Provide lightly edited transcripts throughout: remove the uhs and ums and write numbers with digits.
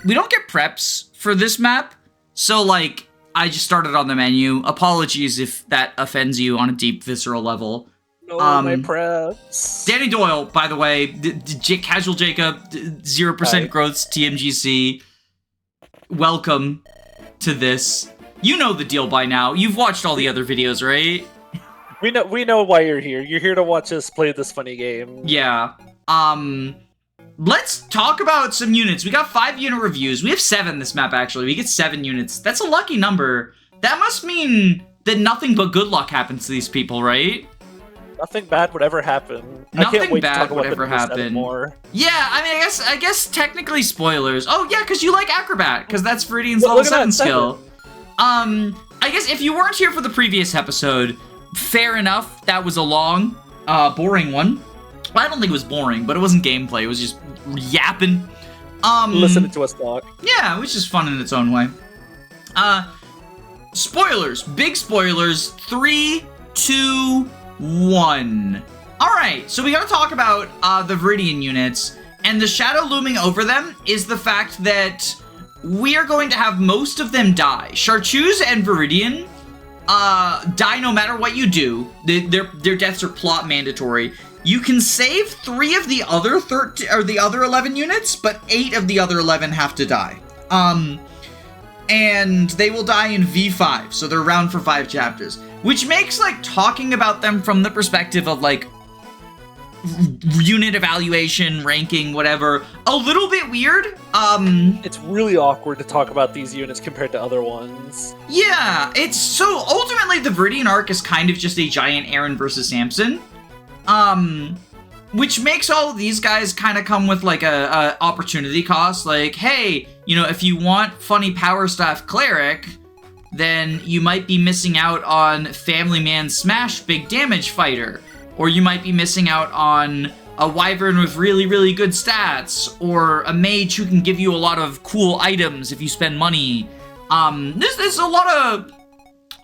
we don't get preps for this map, so like I just started on the menu. Apologies if that offends you on a deep visceral level. No, my preps. Danny Doyle, by the way, Casual Jacob, 0% growths TMGC. Welcome to this. You know the deal by now. You've watched all the other videos, right? We know why you're here. You're here to watch us play this funny game. Yeah. Let's talk about some units. We got 5 unit reviews. We have 7 this map, actually. We get 7 units. That's a lucky number. That must mean that nothing but good luck happens to these people, right? Nothing bad would ever happen. Nothing I can't wait bad to talk would about ever the happen. more. Yeah, I mean, I guess technically spoilers. Oh, yeah, because you like Acrobat, because that's Veridian's level 7 skill. I guess if you weren't here for the previous episode, fair enough. That was a long, boring one. Well, I don't think it was boring, but it wasn't gameplay. It was just yapping. Listening to us talk. Yeah, which is fun in its own way. Spoilers. Big spoilers. 3, 2, 1. Alright, so we gotta talk about the Veridian units, and the shadow looming over them is the fact that we are going to have most of them die. Chartus and Veridian die no matter what you do. Their deaths are plot mandatory. You can save 3 of the other 13 or the other 11 units, but 8 of the other 11 have to die. And they will die in V5, so they're around for 5 chapters, which makes like talking about them from the perspective of like unit evaluation, ranking, whatever, a little bit weird. It's really awkward to talk about these units compared to other ones. Yeah, it's so ultimately the Verdian arc is kind of just a giant Aaron versus Samson. Which makes all of these guys kind of come with like a opportunity cost. Like, hey, you know, if you want funny power staff cleric, then you might be missing out on Family Man Smash big damage fighter. Or you might be missing out on a wyvern with really, really good stats. Or a mage who can give you a lot of cool items if you spend money. There's a lot of...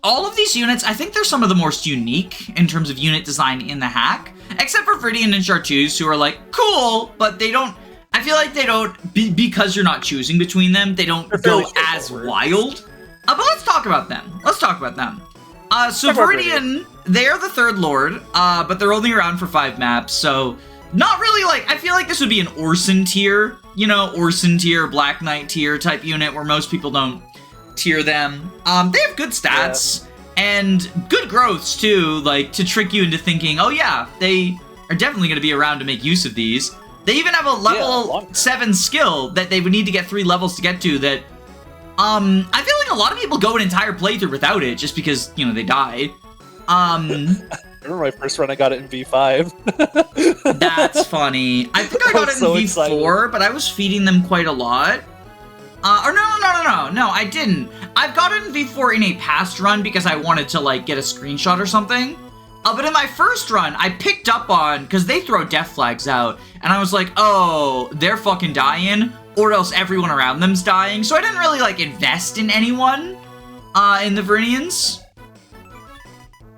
All of these units, I think they're some of the most unique in terms of unit design in the hack. Except for Verdian and Chartus, who are like, cool, but they don't... I feel like they don't... because you're not choosing between them, they don't go as wild. But let's talk about them. So Veridian, they're the 3rd lord, but they're only around for 5 maps, so... Not really like... I feel like this would be an Orson tier. You know, Orson tier, Black Knight tier type unit where most people don't tier them. They have good stats and good growths too, like to trick you into thinking, oh yeah, they are definitely going to be around to make use of these. They even have a level 7 skill that they would need to get 3 levels to get to that, I feel like a lot of people go an entire playthrough without it just because, you know, they die. I remember my first run, I got it in V5. That's funny. I think I got it in V4, excited. But I was feeding them quite a lot. No, I didn't. I've got it in V4 in a past run because I wanted to, like, get a screenshot or something. But in my first run, I picked up on, because they throw death flags out, and I was like, oh, they're fucking dying, or else everyone around them's dying. So I didn't really, like, invest in anyone, in the Veridians.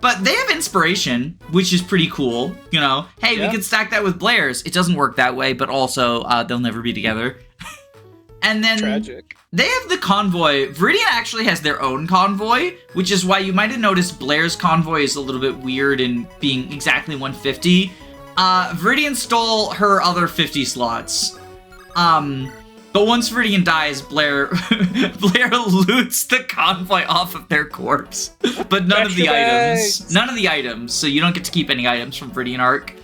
But they have inspiration, which is pretty cool, you know. Hey, we could stack that with Blair's. It doesn't work that way, but also, they'll never be together. And then Tragic. They have the convoy. Veridian actually has their own convoy, which is why you might have noticed Blair's convoy is a little bit weird in being exactly 150. Veridian stole her other 50 slots. But once Veridian dies, Blair loots the convoy off of their corpse. But none of the items. None of the items, so you don't get to keep any items from Veridian arc.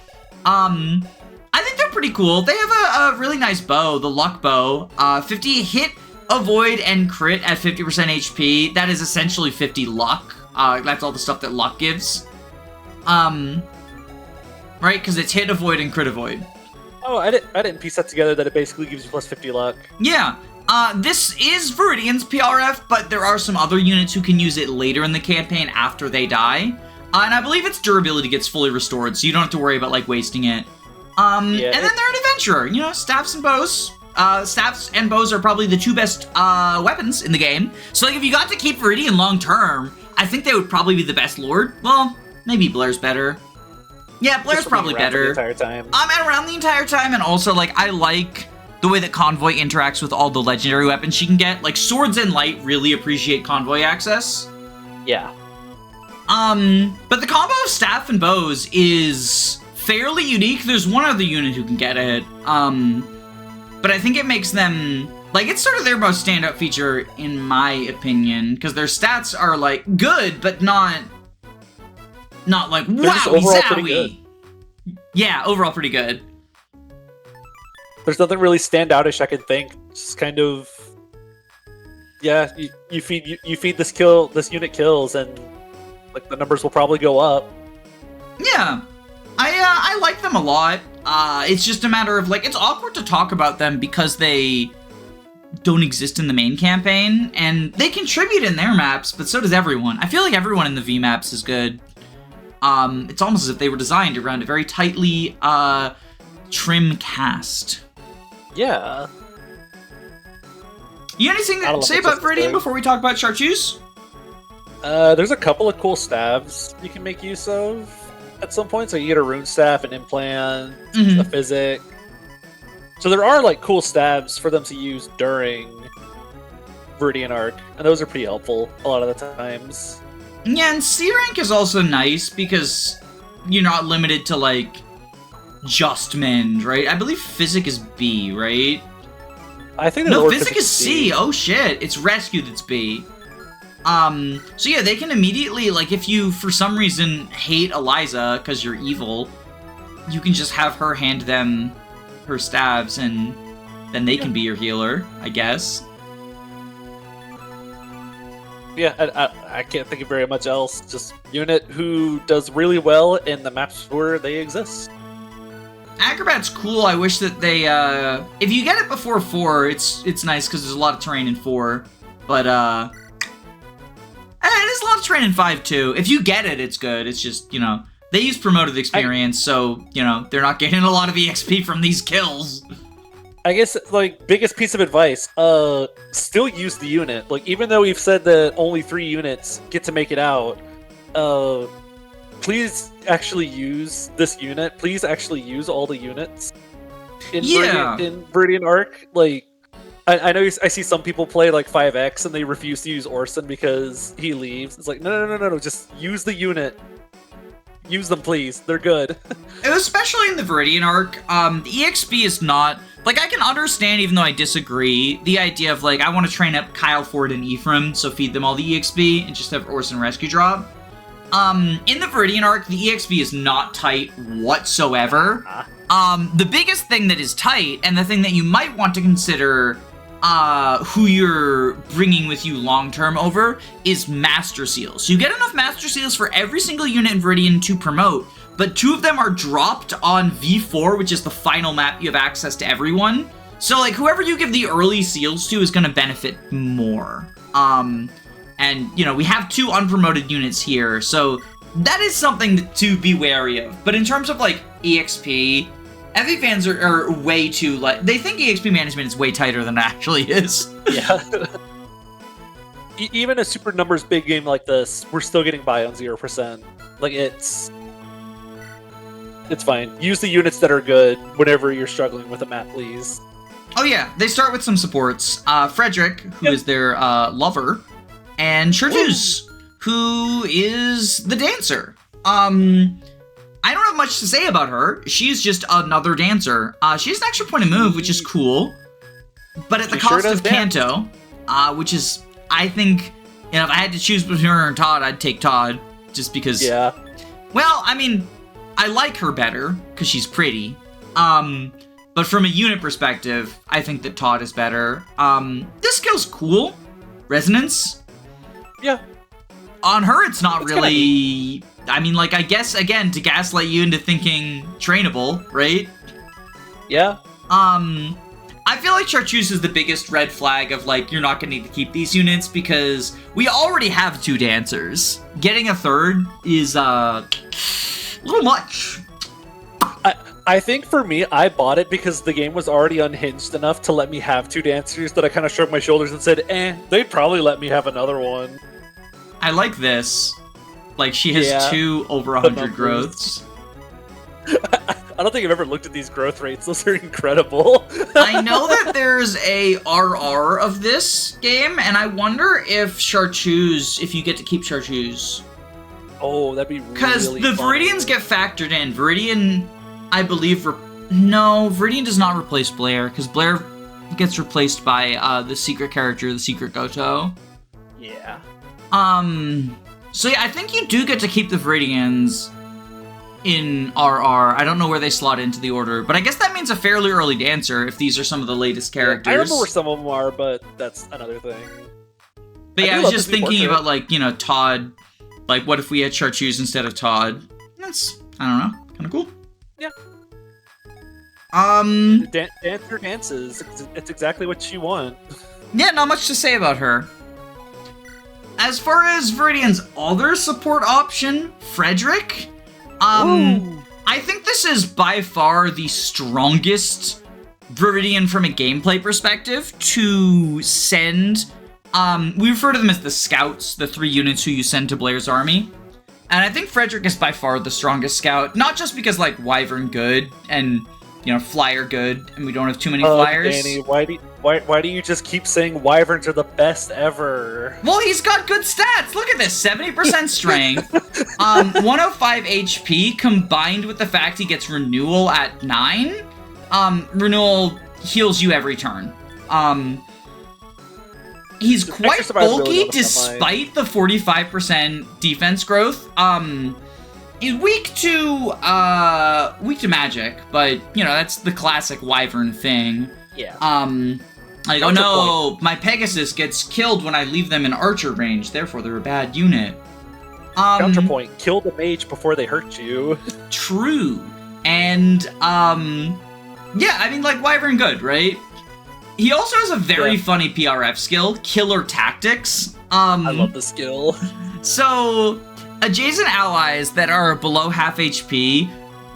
I think they're pretty cool. They have a really nice bow, the luck bow. 50 hit, avoid, and crit at 50% HP. That is essentially 50 luck. That's all the stuff that luck gives. Right? Because it's hit, avoid, and crit avoid. Oh, I didn't piece that together that it basically gives you plus 50 luck. Yeah. This is Veridian's PRF, but there are some other units who can use it later in the campaign after they die. And I believe its durability gets fully restored, so you don't have to worry about, like, wasting it. And then they're an adventurer, you know, staffs and bows. Staffs and bows are probably the 2 best weapons in the game. So, like, if you got to keep Veridian long term, I think they would probably be the best lord. Well, maybe Blair's better. Yeah, Blair's probably better. The entire time. I'm around the entire time, and also, like, I like the way that Convoy interacts with all the legendary weapons she can get. Like, Swords and Light really appreciate Convoy access. Yeah. But the combo of Staff and Bows is fairly unique. There's one other unit who can get it. But I think it makes them... Like, it's sort of their most standout feature, in my opinion, because their stats are, like, good, but not like, wowie zowie. Yeah, overall pretty good. There's nothing really standoutish I can think. Just kind of... Yeah, you feed this unit kills, and like the numbers will probably go up. Yeah. I like them a lot. It's just a matter of, like, it's awkward to talk about them because they don't exist in the main campaign, and they contribute in their maps, but so does everyone. I feel like everyone in the V maps is good. It's almost as if they were designed around a very tightly trim cast. Yeah. You have anything to say about Veridian before we talk about Chartus? There's a couple of cool staves you can make use of at some point. So you get a rune staff, an implant, a physic. So there are like cool staves for them to use during Verdian arc, and those are pretty helpful a lot of the times. Yeah, and C rank is also nice because you're not limited to like just mend, right? I believe physic is B, right? I think no, physic is C. Oh shit, it's rescue that's B. So yeah, they can immediately, like, if you for some reason hate Eliza because you're evil, you can just have her hand them her stabs, and then they can be your healer, I guess. Yeah, I can't think of very much else. Just unit who does really well in the maps where they exist. Acrobat's cool. I wish that they, if you get it before 4, it's nice because there's a lot of terrain in 4. But, there's a lot of terrain in 5 too. If you get it, it's good. It's just, you know, they use promoted experience, so, you know, they're not getting a lot of EXP from these kills. I guess, like, biggest piece of advice, still use the unit. Like, even though we've said that only 3 units get to make it out, please actually use this unit. Please actually use all the units in Verdian arc. Like, I know I see some people play, like, 5X, and they refuse to use Orson because he leaves. It's like, no, just use the unit. Use them, please. They're good. Especially in the Veridian arc, the EXP is not... Like, I can understand, even though I disagree, the idea of, like, I want to train up Kyle, Ford, and Ephraim, so feed them all the EXP, and just have Orson Rescue drop. In the Veridian arc, the EXP is not tight whatsoever. The biggest thing that is tight, and the thing that you might want to consider who you're bringing with you long-term over, is Master Seals. So you get enough Master Seals for every single unit in Veridian to promote, but 2 of them are dropped on V4, which is the final map you have access to everyone. So, like, whoever you give the early seals to is going to benefit more. And, you know, we have 2 unpromoted units here, so that is something to be wary of. But in terms of, like, EXP, FA fans are way too, like, they think EXP management is way tighter than it actually is. Yeah. Even a super numbers big game like this, we're still getting by on 0%. Like, it's fine. Use the units that are good whenever you're struggling with a map, please. Oh yeah, they start with some supports. Frederick, who is their lover, and Chartus, who is the dancer. I don't have much to say about her. She's just another dancer. She has an extra point of move, which is cool, but at the cost of Kanto, which is, I think, you know, if I had to choose between her and Todd, I'd take Todd, just because. Yeah. Well, I mean, I like her better because she's pretty. But from a unit perspective, I think that Todd is better. This skill's cool. Resonance. Yeah. On her, it's not really... I mean, like, I guess, again, to gaslight you into thinking trainable, right? Yeah. I feel like Chartus is the biggest red flag of, like, you're not going to need to keep these units because we already have 2 dancers. Getting a 3rd is, a little much. I think for me, I bought it because the game was already unhinged enough to let me have 2 dancers that I kind of shrugged my shoulders and said, they'd probably let me have another one. I like this. Like, she has 2 over 100 growths. I don't think I've ever looked at these growth rates. Those are incredible. I know that there's a RR of this game, and I wonder if Chartus, if you get to keep Chartus. Oh, that'd be really Because the fun. Veridians get factored in. Veridian, I believe, no, Veridian does not replace Blair, because Blair gets replaced by the secret character, the secret Goto. Yeah. So yeah, I think you do get to keep the Veridians in RR. I don't know where they slot into the order, but I guess that means a fairly early dancer if these are some of the latest characters. Yeah, I remember where some of them are, but that's another thing. But yeah, I was just thinking about, like, you know, Todd. Like, what if we had Chartus instead of Todd? That's, I don't know, kind of cool. Yeah. Dancer dances. It's exactly what you want. Yeah, not much to say about her. As far as Veridian's other support option, Frederick, I think this is by far the strongest Veridian from a gameplay perspective to send. We refer to them as the scouts, the 3 units who you send to Blair's army. And I think Frederick is by far the strongest scout, not just because, like, Wyvern good and, you know, Flyer good, and we don't have too many flyers. Danny, why do you just keep saying Wyverns are the best ever? Well, he's got good stats. Look at this, 70% strength, 105 HP, combined with the fact he gets renewal at 9. Renewal heals you every turn. He's quite bulky despite the 45% defense growth. He's weak to magic, but you know, that's the classic Wyvern thing. Yeah. Like, oh no, my Pegasus gets killed when I leave them in archer range, therefore they're a bad unit. Counterpoint, kill the mage before they hurt you. True. And yeah, I mean, like, Wyvern good, right? He also has a very funny PRF skill, Killer Tactics. I love the skill. So, adjacent allies that are below half HP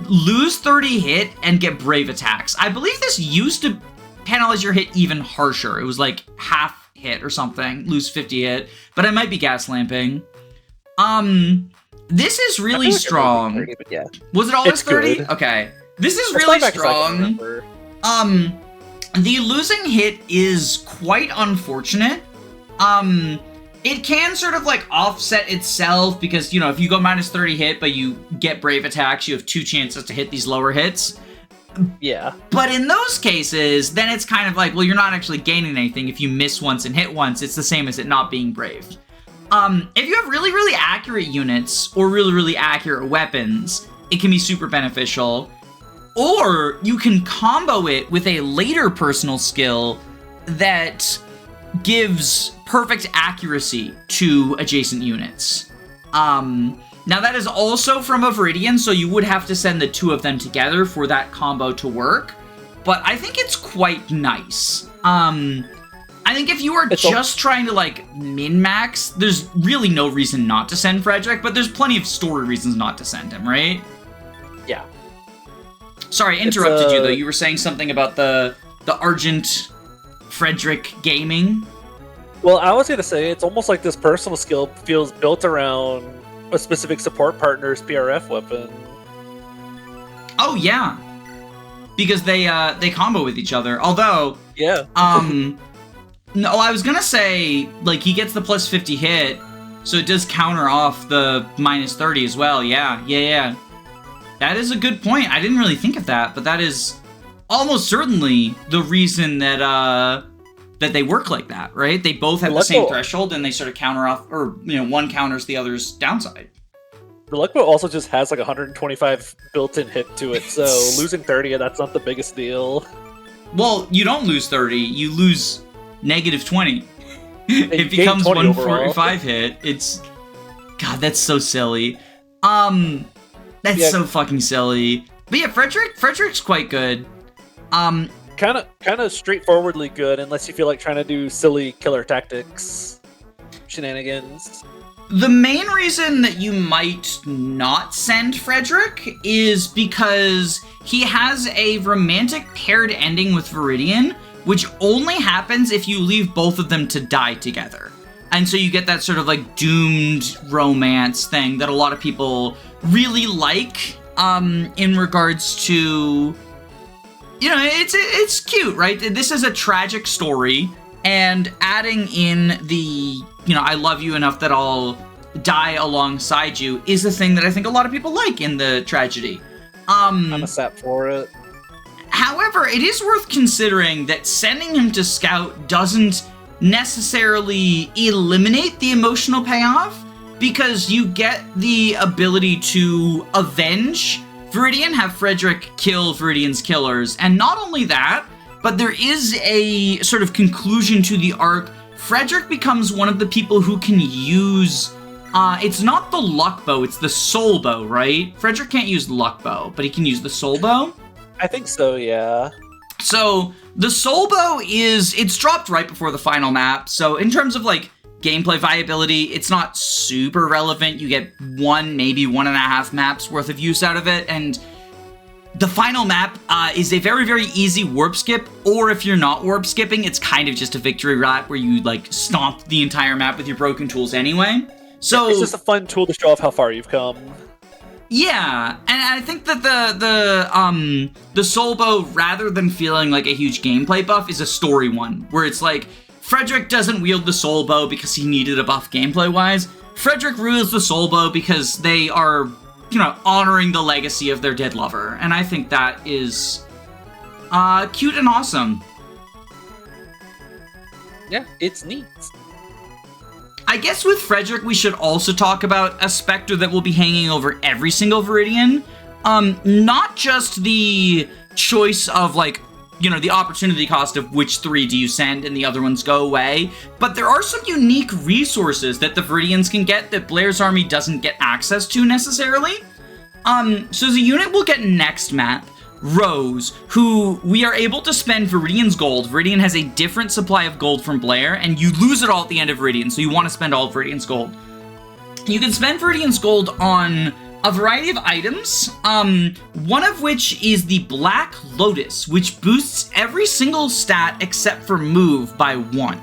lose 30 hit and get brave attacks. I believe this used to penalize your hit even harsher. It was like half hit or something, lose 50 hit, but I might be gas lamping. This is really strong. 30, but yeah. Was it always 30? Good. Okay. This is really strong. The losing hit is quite unfortunate. It can sort of, like, offset itself because, you know, if you go minus 30 hit but you get brave attacks, you have 2 chances to hit these lower hits. Yeah. But in those cases, then it's kind of like, well, you're not actually gaining anything. If you miss once and hit once, it's the same as it not being brave. If you have really, really accurate units or really, really accurate weapons, it can be super beneficial. Or you can combo it with a later personal skill that gives perfect accuracy to adjacent units. Now that is also from a Veridian, so you would have to send the 2 of them together for that combo to work. But I think it's quite nice. I think if you are just trying to, like, min-max, there's really no reason not to send Frederick, but there's plenty of story reasons not to send him, right? Yeah. Sorry, I interrupted you, though. You were saying something about the Argent Frederick gaming? Well, I was going to say, it's almost like this personal skill feels built around a specific support partner's PRF weapon. Oh, yeah. Because they combo with each other. Although... Yeah. No, I was gonna say, like, he gets the plus 50 hit, so it does counter off the minus 30 as well. Yeah. That is a good point. I didn't really think of that, but that is almost certainly the reason that that they work like that, right? They both have the same threshold, and they sort of counter off, or, you know, one counters the other's downside. The luck bow also just has like 125 built-in hit to it, so losing 30, that's not the biggest deal. Well, you don't lose 30, you lose negative 20. It becomes 145 hit. It's... God, that's so silly. That's so fucking silly. But yeah, Frederick's quite good. Kind of straightforwardly good, unless you feel like trying to do silly killer tactics shenanigans. The main reason that you might not send Frederick is because he has a romantic paired ending with Veridian, which only happens if you leave both of them to die together. And so you get that sort of, like, doomed romance thing that a lot of people really like. in regards to, it's cute, right? This is a tragic story, and adding in the, I love you enough that I'll die alongside you is a thing that I think a lot of people like in the tragedy. I'm a sap for it. However, it is worth considering that sending him to Scout doesn't necessarily eliminate the emotional payoff, because you get the ability to avenge Veridian, have Frederick kill Veridian's killers, and not only that, but there is a sort of conclusion to the arc. Frederick becomes one of the people who can use, it's not the luck bow, it's the soul bow, right? Frederick can't use the luck bow, but he can use the soul bow? I think so, yeah. So, the soul bow it's dropped right before the final map, so in terms of, gameplay viability, it's not super relevant. You get 1, maybe 1.5 maps worth of use out of it, and the final map is a very, very easy warp skip, or if you're not warp skipping, it's kind of just a victory lap where you, stomp the entire map with your broken tools anyway. So it's just a fun tool to show off how far you've come. Yeah, and I think that the soul bow, rather than feeling like a huge gameplay buff, is a story one, where it's Frederick doesn't wield the soul bow because he needed a buff gameplay-wise. Frederick wields the soul bow because they are, honoring the legacy of their dead lover, and I think that is cute and awesome. Yeah, it's neat. I guess with Frederick, we should also talk about a specter that will be hanging over every single Veridian. Not just the choice of, the opportunity cost of which 3 do you send and the other ones go away, but there are some unique resources that the Veridians can get that Blair's army doesn't get access to necessarily. So the unit will get next map, Rose, who we are able to spend Veridian's gold. Veridian has a different supply of gold from Blair, and you lose it all at the end of Veridian, so you want to spend all of Veridian's gold. You can spend Veridian's gold on a variety of items, one of which is the Black Lotus, which boosts every single stat except for move by 1.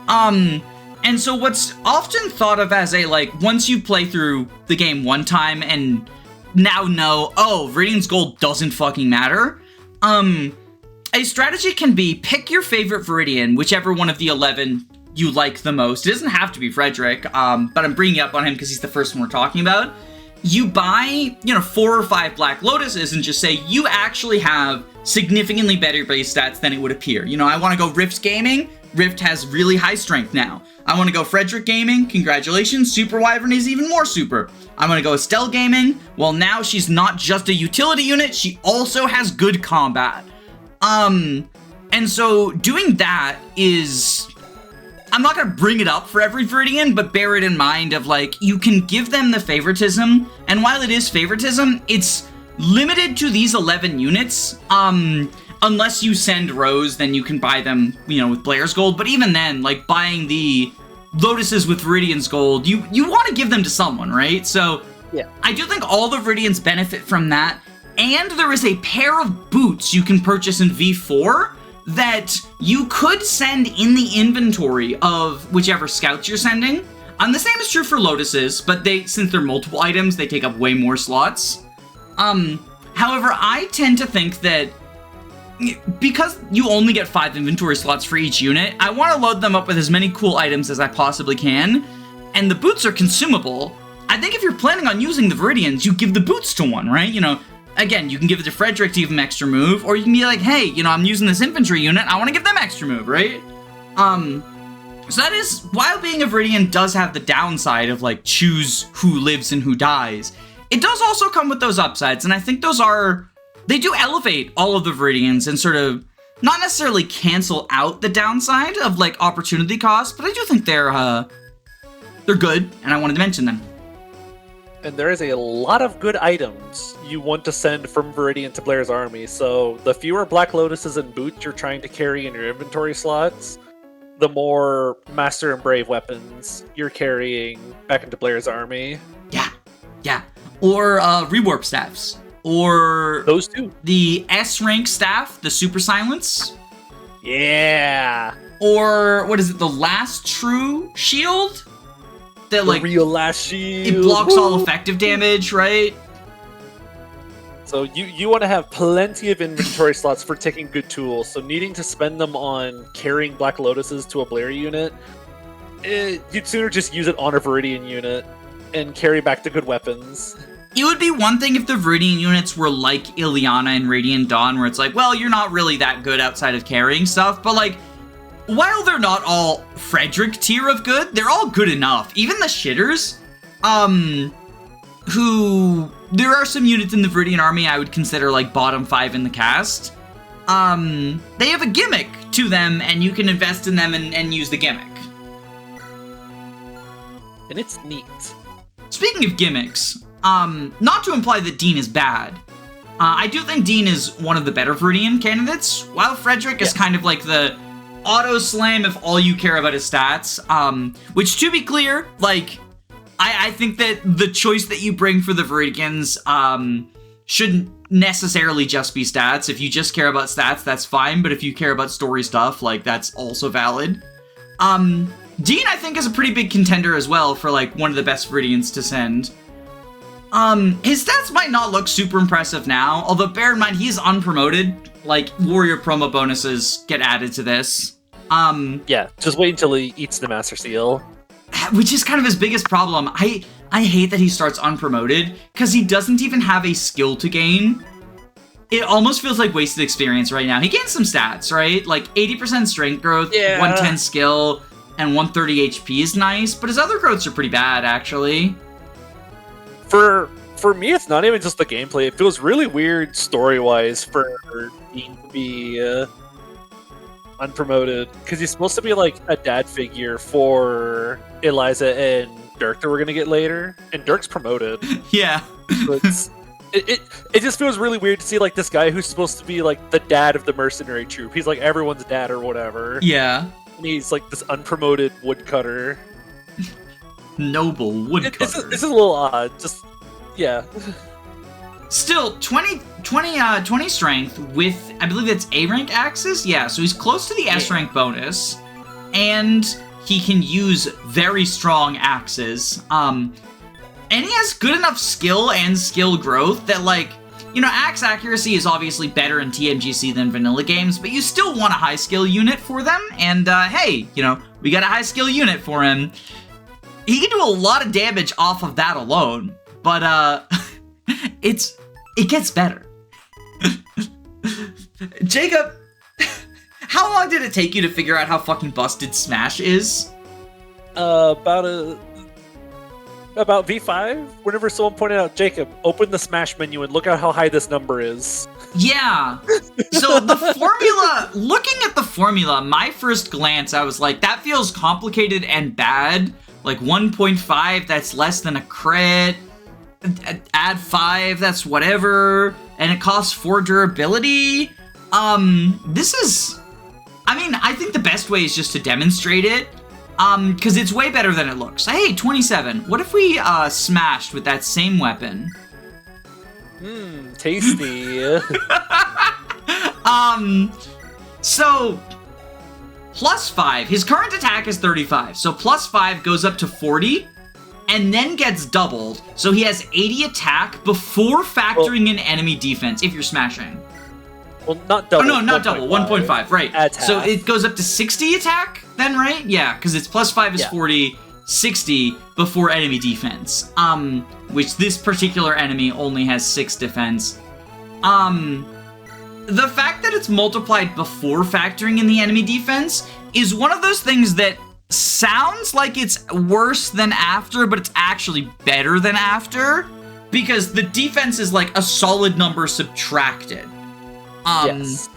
And so what's often thought of as a, once you play through the game one time and now know, oh, Veridian's gold doesn't fucking matter, a strategy can be pick your favorite Veridian, whichever one of the 11 you like the most. It doesn't have to be Frederick, but I'm bringing up on him because he's the first one we're talking about. You buy, 4 or 5 Black Lotuses and just say, you actually have significantly better base stats than it would appear. I want to go Rift Gaming. Rift has really high strength now. I want to go Frederick Gaming. Congratulations. Super Wyvern is even more super. I want to go Estelle Gaming. Well, now she's not just a utility unit. She also has good combat. And so doing that is, I'm not going to bring it up for every Veridian, but bear it in mind of, you can give them the favoritism, and while it is favoritism, it's limited to these 11 units. Unless you send Rose, then you can buy them, with Blair's gold, but even then, buying the Lotuses with Veridian's gold, you want to give them to someone, right? So, yeah, I do think all the Veridians benefit from that, and there is a pair of boots you can purchase in V4 that you could send in the inventory of whichever scouts you're sending. The same is true for Lotuses, but since they're multiple items, they take up way more slots. However, I tend to think that because you only get 5 inventory slots for each unit, I want to load them up with as many cool items as I possibly can, and the boots are consumable. I think if you're planning on using the Veridians, you give the boots to one, right? Again, you can give it to Frederick to give him extra move, or you can be like, hey, I'm using this infantry unit, I want to give them extra move, right? So that is, while being a Veridian does have the downside of, choose who lives and who dies, it does also come with those upsides, and I think they do elevate all of the Veridians and sort of, not necessarily cancel out the downside of, opportunity cost, but I do think they're good, and I wanted to mention them. And there is a lot of good items you want to send from Veridian to Blair's army, so the fewer Black Lotuses and boots you're trying to carry in your inventory slots, the more Master and Brave weapons you're carrying back into Blair's army. Yeah. Or rewarp staffs. Or those two. The S-rank staff, the Super Silence. Yeah. Or, what is it, the Last True Shield? That, the real last shield. It blocks all effective damage, right? So you want to have plenty of inventory slots for taking good tools. So needing to spend them on carrying Black Lotuses to a Blair unit, you'd sooner just use it on a Veridian unit and carry back the good weapons. It would be one thing if the Veridian units were like Ileana and Radiant Dawn, where it's like, well, you're not really that good outside of carrying stuff, but like, while they're not all Frederick tier of good, they're all good enough. Even the shitters, there are some units in the Veridian army I would consider like bottom 5 in the cast. They have a gimmick to them, and you can invest in them and use the gimmick. And it's neat. Speaking of gimmicks, not to imply that Dean is bad, I do think Dean is one of the better Veridian candidates, while Frederick is kind of like the auto slam if all you care about is stats, which, to be clear, like, I think that the choice that you bring for the Veridians shouldn't necessarily just be stats. If you just care about stats, that's fine, but if you care about story stuff, like, that's also valid. Dean, I think, is a pretty big contender as well for, like, one of the best Veridians to send. His stats might not look super impressive now, although bear in mind, he's unpromoted. Like, warrior promo bonuses get added to this. Yeah, just wait until he eats the Master Seal. Which is kind of his biggest problem. I hate that he starts unpromoted, because he doesn't even have a skill to gain. It almost feels like wasted experience right now. He gains some stats, right? Like 80% strength growth, 110 skill, and 130 HP is nice, but his other growths are pretty bad, actually. For me, it's not even just the gameplay. It feels really weird story-wise for Dean to be unpromoted, because he's supposed to be like a dad figure for Eliza and Dirk that we're gonna get later, and Dirk's promoted. Yeah. It just feels really weird to see like this guy who's supposed to be like the dad of the mercenary troop. He's like everyone's dad or whatever. Yeah. And he's like this unpromoted woodcutter. Noble woodcutter. This is a little odd. Just yeah. Still, 20 strength with, I believe that's A-rank axes? Yeah, so he's close to the S-rank bonus, and he can use very strong axes. And he has good enough skill and skill growth that, like, you know, axe accuracy is obviously better in TMGC than vanilla games, but you still want a high skill unit for them, and hey, you know, we got a high skill unit for him. He can do a lot of damage off of that alone, but it gets better. Jacob, how long did it take you to figure out how fucking busted Smash is? About V5. Whenever someone pointed out, Jacob, open the Smash menu and look at how high this number is. Yeah. So the formula, looking at the formula, my first glance, I was like, that feels complicated and bad. Like 1.5, that's less than a crit. Add 5, that's whatever, and it costs 4 durability. This is, I mean, I think the best way is just to demonstrate it, because it's way better than it looks. Hey, 27, what if we smashed with that same weapon? Tasty. So, plus 5, his current attack is 35, so plus 5 goes up to 40, and then gets doubled, so he has 80 attack before factoring in enemy defense, if you're smashing. Well, not double. Oh, no, not double, 1.5, right. Adds so half. it goes up to 60 attack, then, right? Yeah, because it's plus 5 is 40, 60 before enemy defense, which this particular enemy only has 6 defense. The fact that it's multiplied before factoring in the enemy defense is one of those things that sounds like it's worse than after, but it's actually better than after, because the defense is like a solid number subtracted. Yes.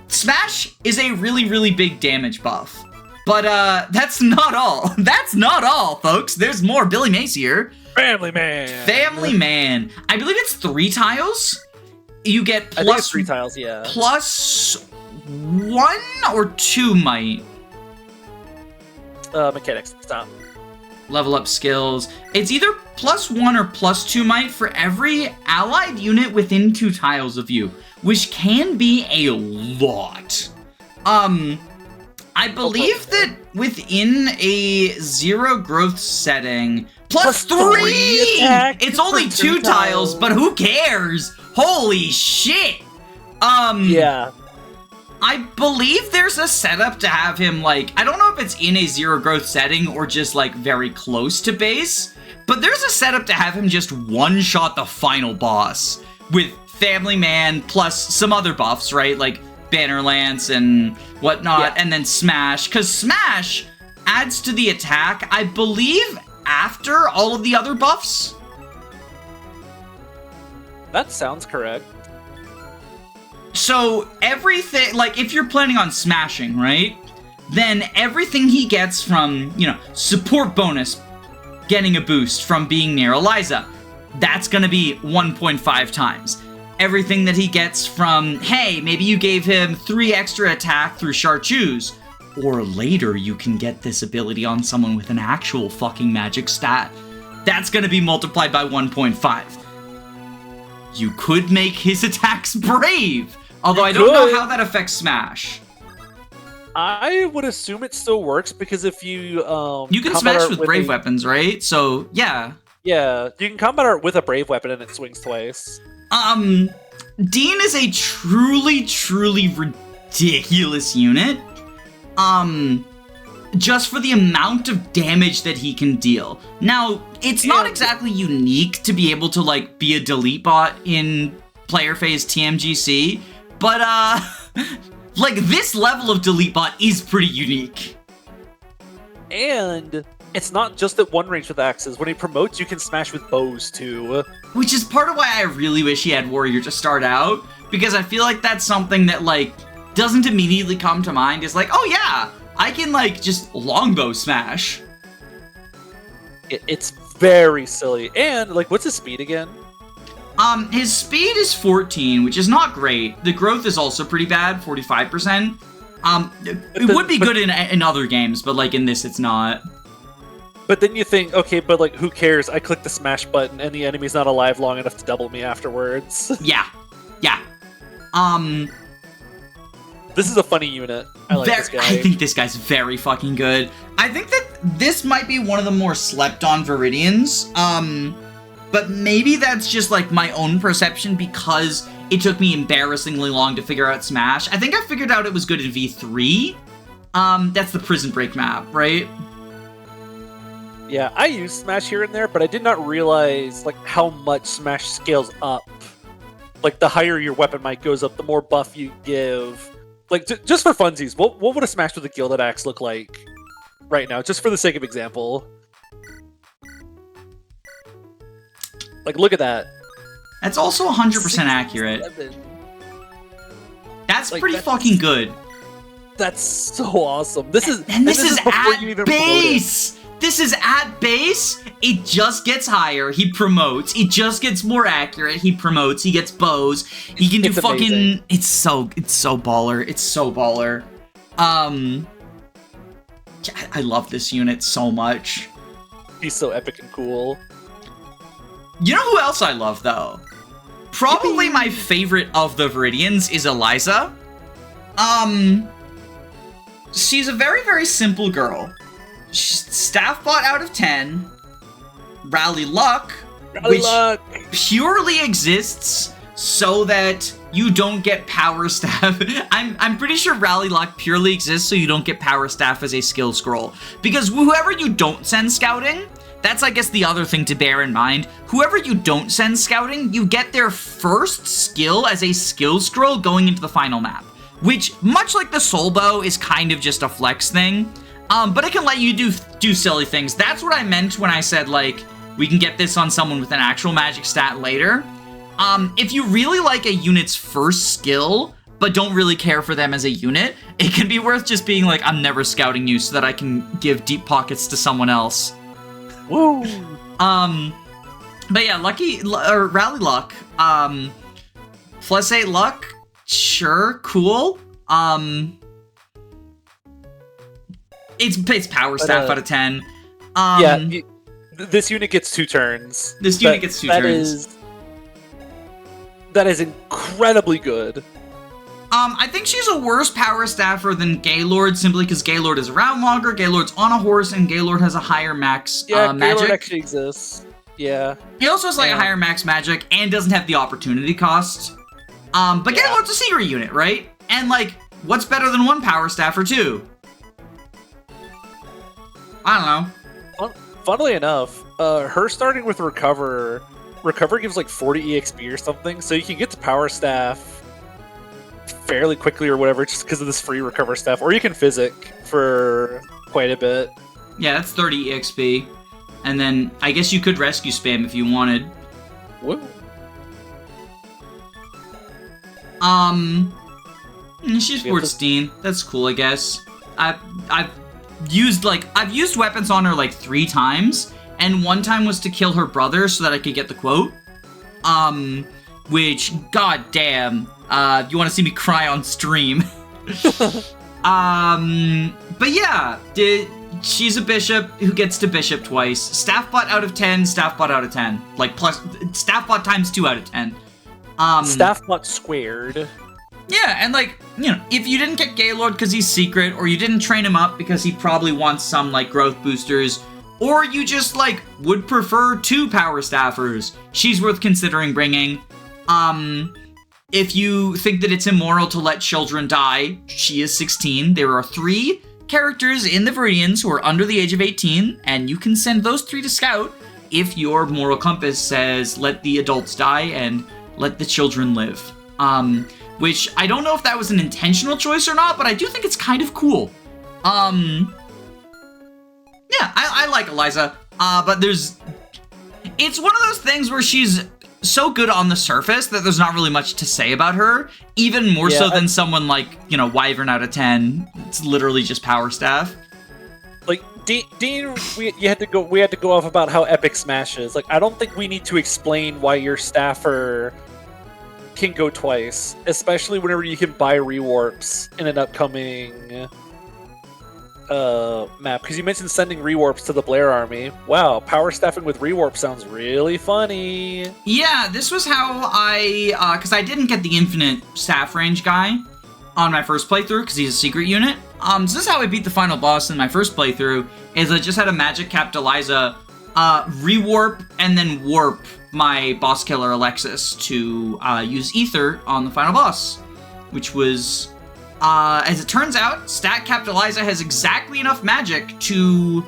Smash is a really, really big damage buff, but that's not all. That's not all, folks. There's more. Billy Mace here. Family man. Family man. I believe it's 3 tiles. You get plus, I think it's 3 tiles, yeah. Plus 1 or 2 might. Mechanics, stop. Level up skills. It's either plus 1 or plus 2 might for every allied unit within 2 tiles of you, which can be a lot. I believe that within a 0 growth setting, plus 3! It's only 2 tiles, but who cares? Holy shit! Yeah. I believe there's a setup to have him, like, I don't know if it's in a 0 growth setting or just, like, very close to base, but there's a setup to have him just one-shot the final boss with Family Man plus some other buffs, right? Like Banner Lance and whatnot, and then Smash, because Smash adds to the attack, I believe, after all of the other buffs. That sounds correct. So everything, like if you're planning on smashing, right? Then everything he gets from, you know, support bonus, getting a boost from being near Eliza, that's gonna be 1.5 times. Everything that he gets from, hey, maybe you gave him 3 extra attack through Chartus, or later you can get this ability on someone with an actual fucking magic stat. That's gonna be multiplied by 1.5. You could make his attacks brave, although I don't know how that affects Smash. I would assume it still works because if you you can smash with brave weapons, right? So yeah. Yeah, you can combat art with a brave weapon and it swings twice. Dean is a truly ridiculous unit. Just for the amount of damage that he can deal. Now, it's not exactly unique to be able to, like, be a delete bot in player phase TMGC, but, like, this level of delete bot is pretty unique. And it's not just at one range with axes. When he promotes, you can smash with bows, too. Which is part of why I really wish he had Warrior to start out, because I feel like that's something that, like, doesn't immediately come to mind. Is like, oh yeah, I can, like, just longbow smash. It's very silly. And, like, what's his speed again? His speed is 14, which is not great. The growth is also pretty bad, 45%. It would be good in other games, but, like, in this, it's not. But then you think, okay, but, like, who cares? I click the smash button, and the enemy's not alive long enough to double me afterwards. Yeah. Yeah. This is a funny unit. I like this guy. I think this guy's very fucking good. I think that this might be one of the more slept-on Veridians. But maybe that's just, like, my own perception because it took me embarrassingly long to figure out Smash. I think I figured out it was good in V3. That's the Prison Break map, right? Yeah, I use Smash here and there, but I did not realize, like, how much Smash scales up. Like, the higher your weapon might goes up, the more buff you give. Like, just for funsies, what would a Smash with a Gilded Axe look like right now? Just for the sake of example. Like, look at that. That's also 100% accurate. That's like, pretty fucking good. That's so awesome. This is at base! This is at base. It just gets higher. He promotes. It just gets more accurate. He promotes. He gets bows. He can do fucking. Amazing. It's so baller. It's so baller. I love this unit so much. He's so epic and cool. You know who else I love though? Probably my favorite of the Veridians is Eliza. She's a very simple girl. Staff bot out of 10, Rally Luck, which purely exists so that you don't get Power Staff. I'm pretty sure Rally Luck purely exists so you don't get Power Staff as a skill scroll. Because whoever you don't send scouting, that's I guess the other thing to bear in mind. Whoever you don't send scouting, you get their first skill as a skill scroll going into the final map. Which, much like the Soul Bow, is kind of just a flex thing. But it can let you do silly things. That's what I meant when I said, like, we can get this on someone with an actual magic stat later. If you really like a unit's first skill, but don't really care for them as a unit, it can be worth just being like, I'm never scouting you so that I can give deep pockets to someone else. Woo! But yeah, Rally Luck, Plus 8 Luck, sure, cool. It's Power Staff out of 10. Yeah, this unit gets 2 turns. This unit gets 2 turns. That is incredibly good. I think she's a worse power staffer than Gaylord, simply because Gaylord is around longer, Gaylord's on a horse, and Gaylord has a higher max magic. Gaylord actually exists. Yeah. He also has, like, a higher max magic, and doesn't have the opportunity cost. But Gaylord's a secret unit, right? And, like, what's better than one power staff or two? I don't know. Funnily enough, her starting with Recover gives, like, 40 EXP or something, so you can get to power staff fairly quickly or whatever, just because of this free Recover stuff. Or you can Physic for quite a bit. Yeah, that's 30 EXP. And then I guess you could Rescue Spam if you wanted. Whoa. She's Dean. That's cool, I guess. I've used weapons on her like 3 times, and one time was to kill her brother so that I could get the quote. Which, goddamn, you want to see me cry on stream. But yeah, she's a bishop who gets to bishop twice. Staff bot out of 10, staff bot out of 10. Like, plus, staff bot times 2 out of 10. Staff bot squared. Yeah, and like, you know, if you didn't get Gaylord because he's secret, or you didn't train him up because he probably wants some, like, growth boosters, or you just, like, would prefer 2 power staffers, she's worth considering bringing. If you think that it's immoral to let children die, she is 16. There are 3 characters in the Veridians who are under the age of 18, and you can send those 3 to Scout if your moral compass says let the adults die and let the children live. Which I don't know if that was an intentional choice or not, but I do think it's kind of cool. Yeah, I like Eliza, but it's one of those things where she's so good on the surface that there's not really much to say about her, even more so than someone like, you know, Wyvern out of 10. It's literally just power staff. Like, Dean, we had to go off about how epic Smash is. Like, I don't think we need to explain why your staffer can go twice, especially whenever you can buy rewarps in an upcoming map, because you mentioned sending rewarps to the Blair army. Wow, power staffing with rewarp sounds really funny. Yeah, this was how because I didn't get the infinite staff range guy on my first playthrough because he's a secret unit. So this is how I beat the final boss in my first playthrough, is I just had a magic capped Eliza rewarp and then warp my boss killer Alexis to use Ether on the final boss, which was as it turns out, stat capped Eliza has exactly enough magic to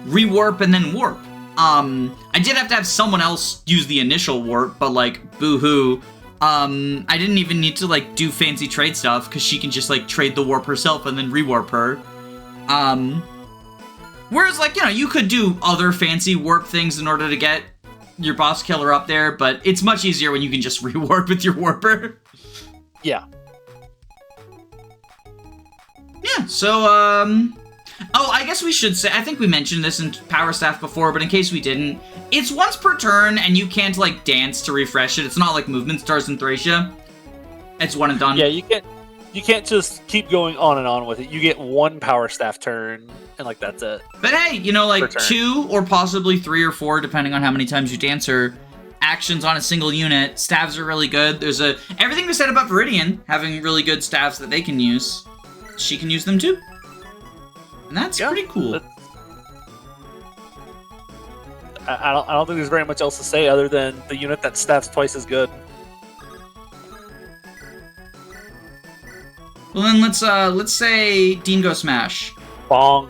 rewarp and then warp. I did have to have someone else use the initial warp, but like, boo-hoo. I didn't even need to like do fancy trade stuff because she can just like trade the warp herself and then rewarp her. Whereas like, you know, you could do other fancy warp things in order to get your boss killer up there, but it's much easier when you can just rewarp with your warper. Yeah. Yeah, so, oh, I guess we should say, I think we mentioned this in Power Staff before, but in case we didn't, it's once per turn, and you can't, like, dance to refresh it. It's not like Movement Stars in Thracia. It's one and done. Yeah, you can't just keep going on and on with it. You get 1 Power Staff turn, and, like, that's it. But hey, you know, like, 2 or possibly 3 or 4, depending on how many times you dance her, actions on a single unit. Staves are really good. There's everything we said about Veridian, having really good staves that they can use. She can use them too. And that's pretty cool. I don't think there's very much else to say other than the unit that staffs twice as good. Well then let's say Dingo Smash. Bonk.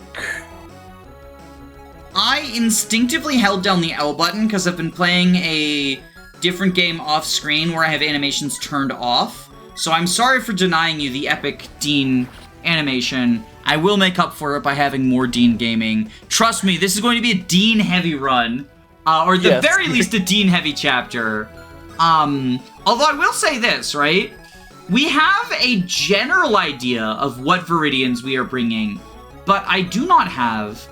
I instinctively held down the L button because I've been playing a different game off screen where I have animations turned off. So I'm sorry for denying you the epic Dean animation. I will make up for it by having more Dean gaming. Trust me, this is going to be a Dean heavy run, or at the very least a Dean heavy chapter. Although I will say this, right? We have a general idea of what Veridians we are bringing, but I do not have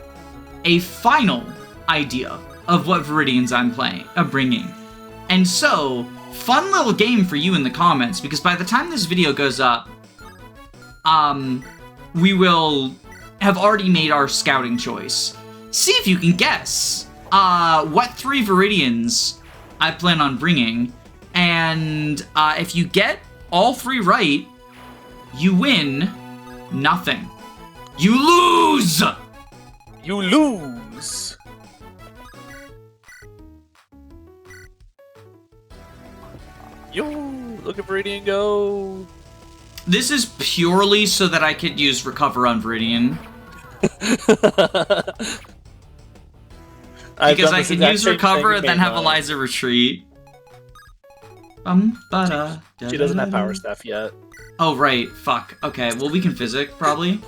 a final idea of what Veridians I'm bringing. And so, fun little game for you in the comments, because by the time this video goes up, we will have already made our scouting choice. See if you can guess what 3 Veridians I plan on bringing, and if you get all 3 right, You win nothing. You lose! You lose! Yo, look at Veridian go! This is purely so that I could use Recover on Veridian. Because I can use Recover and then have Eliza retreat. She doesn't have Power Staff yet. Oh, right. Fuck. Okay, well, we can Physic, probably.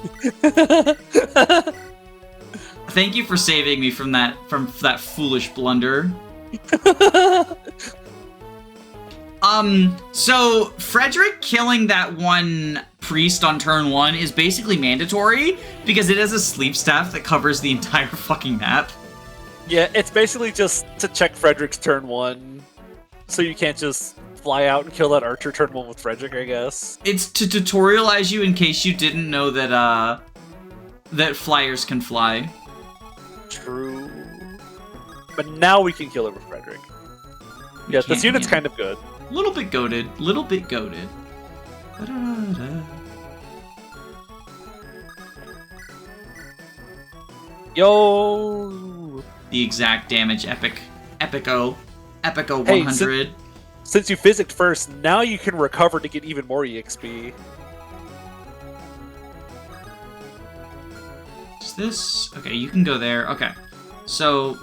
Thank you for saving me from that foolish blunder. So Frederick killing that one priest on turn 1 is basically mandatory because it has a sleep staff that covers the entire fucking map. Yeah, it's basically just to check Frederick's turn 1, so you can't just fly out and kill that archer turn 1 with Frederick, I guess. It's to tutorialize you in case you didn't know that, that flyers can fly. True. But now we can kill it with Frederick. Yeah, this unit's kind of good. Little bit goated. Little bit goated. Yo! The exact damage, Epico 100. Hey, since you physicked first, now you can recover to get even more EXP. Is this... Okay, you can go there. Okay. So...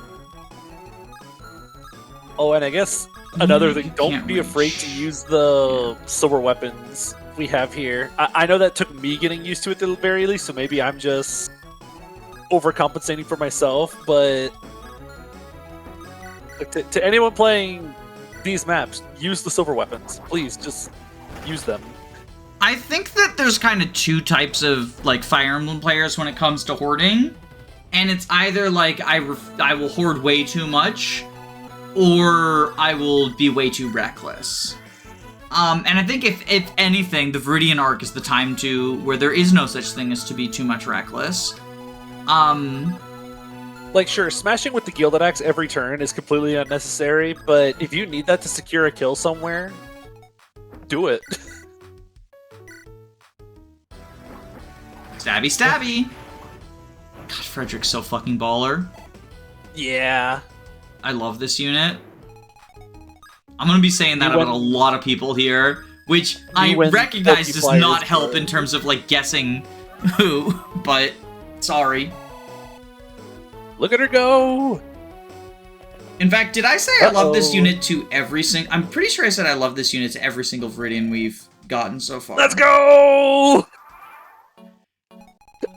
Oh, and I guess another thing, don't be afraid to use the silver weapons we have here. I know that took me getting used to it at the very least, so maybe I'm just overcompensating for myself, but to anyone playing these maps, use the silver weapons. Please, just use them. I think that there's kind of two types of, like, Fire Emblem players when it comes to hoarding, and it's either, like, I will hoard way too much, or I will be way too reckless. And I think if anything, the Veridian arc is the time where there is no such thing as to be too much reckless. Like, sure, smashing with the Gilded Axe every turn is completely unnecessary, but if you need that to secure a kill somewhere, do it. Stabby, stabby! God, Frederick's so fucking baller. Yeah. I love this unit. I'm gonna be saying that about a lot of people here, which I recognize does not help in terms of, like, guessing who, but sorry. Look at her go! In fact, did I say I love this unit to every single... I'm pretty sure I said I love this unit to every single Veridian we've gotten so far. Let's go!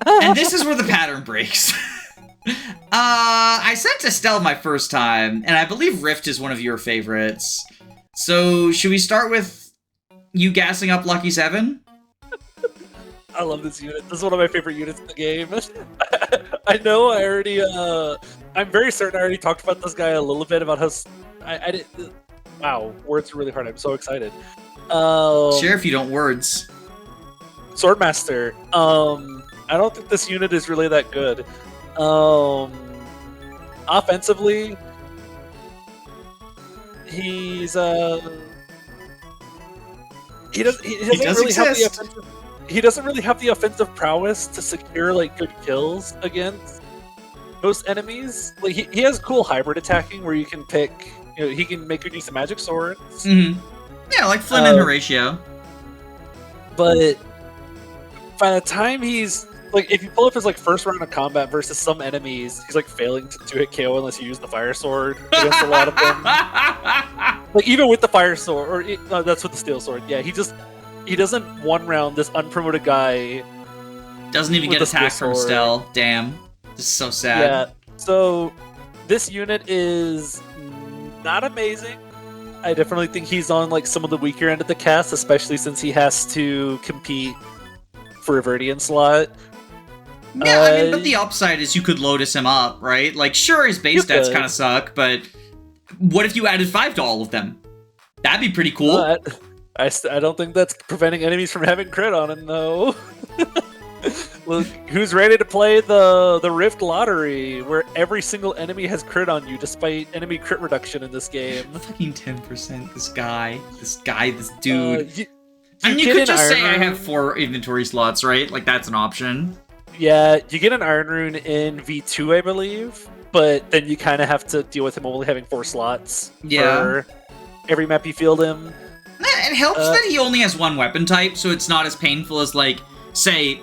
And this is where the pattern breaks. I sent Estelle my first time, and I believe Rift is one of your favorites. So, should we start with you gassing up Lucky 7? I love this unit. This is one of my favorite units in the game. I know I already, I'm very certain I already talked about this guy a little bit, about how... I didn't... Wow, words are really hard. I'm so excited. Share if you don't words. Swordmaster. I don't think this unit is really that good. Offensively, he doesn't really have the offensive prowess to secure, like, good kills against most enemies. Like, he has cool hybrid attacking where you can pick, you know, he can make good use of magic swords. Mm-hmm. Yeah, like Flynn and Horatio. But by the time he's, like, if you pull up his, like, first round of combat versus some enemies, he's, like, failing to 2-hit KO unless you use the fire sword against a lot of them. Like, even with the fire sword, or that's with the steel sword. Yeah, he doesn't one round this unpromoted guy. Doesn't even get attacked from Estelle. Damn, this is so sad. Yeah. So this unit is not amazing. I definitely think he's on, like, some of the weaker end of the cast, especially since he has to compete for a Verdian slot. Yeah, I mean, but the upside is you could Lotus him up, right? Like, sure, his base stats kind of suck, but what if you added 5 to all of them? That'd be pretty cool. I don't think that's preventing enemies from having crit on him, though. Look, who's ready to play the Rift Lottery, where every single enemy has crit on you, despite enemy crit reduction in this game? Fucking 10%, this dude. And you could just say I have 4 inventory slots, right? Like, that's an option. Yeah, you get an Iron Rune in V2, I believe, but then you kind of have to deal with him only having 4 slots for every map you field him. It helps that he only has 1 weapon type, so it's not as painful as, like, say,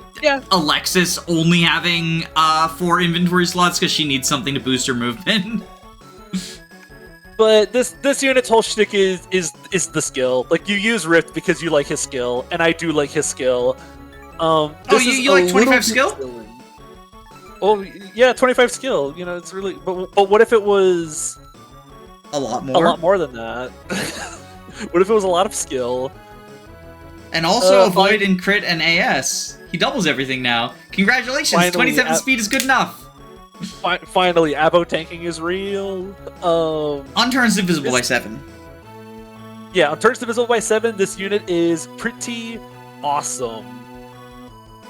Alexis only having 4 inventory slots because she needs something to boost her movement. But this unit's whole shtick is the skill. Like, you use Rift because you like his skill, and I do like his skill. You like 25 skill? Oh, yeah, 25 skill. You know, it's really... But what if it was... A lot more? A lot more than that. What if it was a lot of skill? And also avoid and crit and AS. He doubles everything now. Congratulations, finally, 27 speed is good enough. Finally, Abo tanking is real. On turns divisible by 7. Yeah, on turns divisible by 7, this unit is pretty awesome.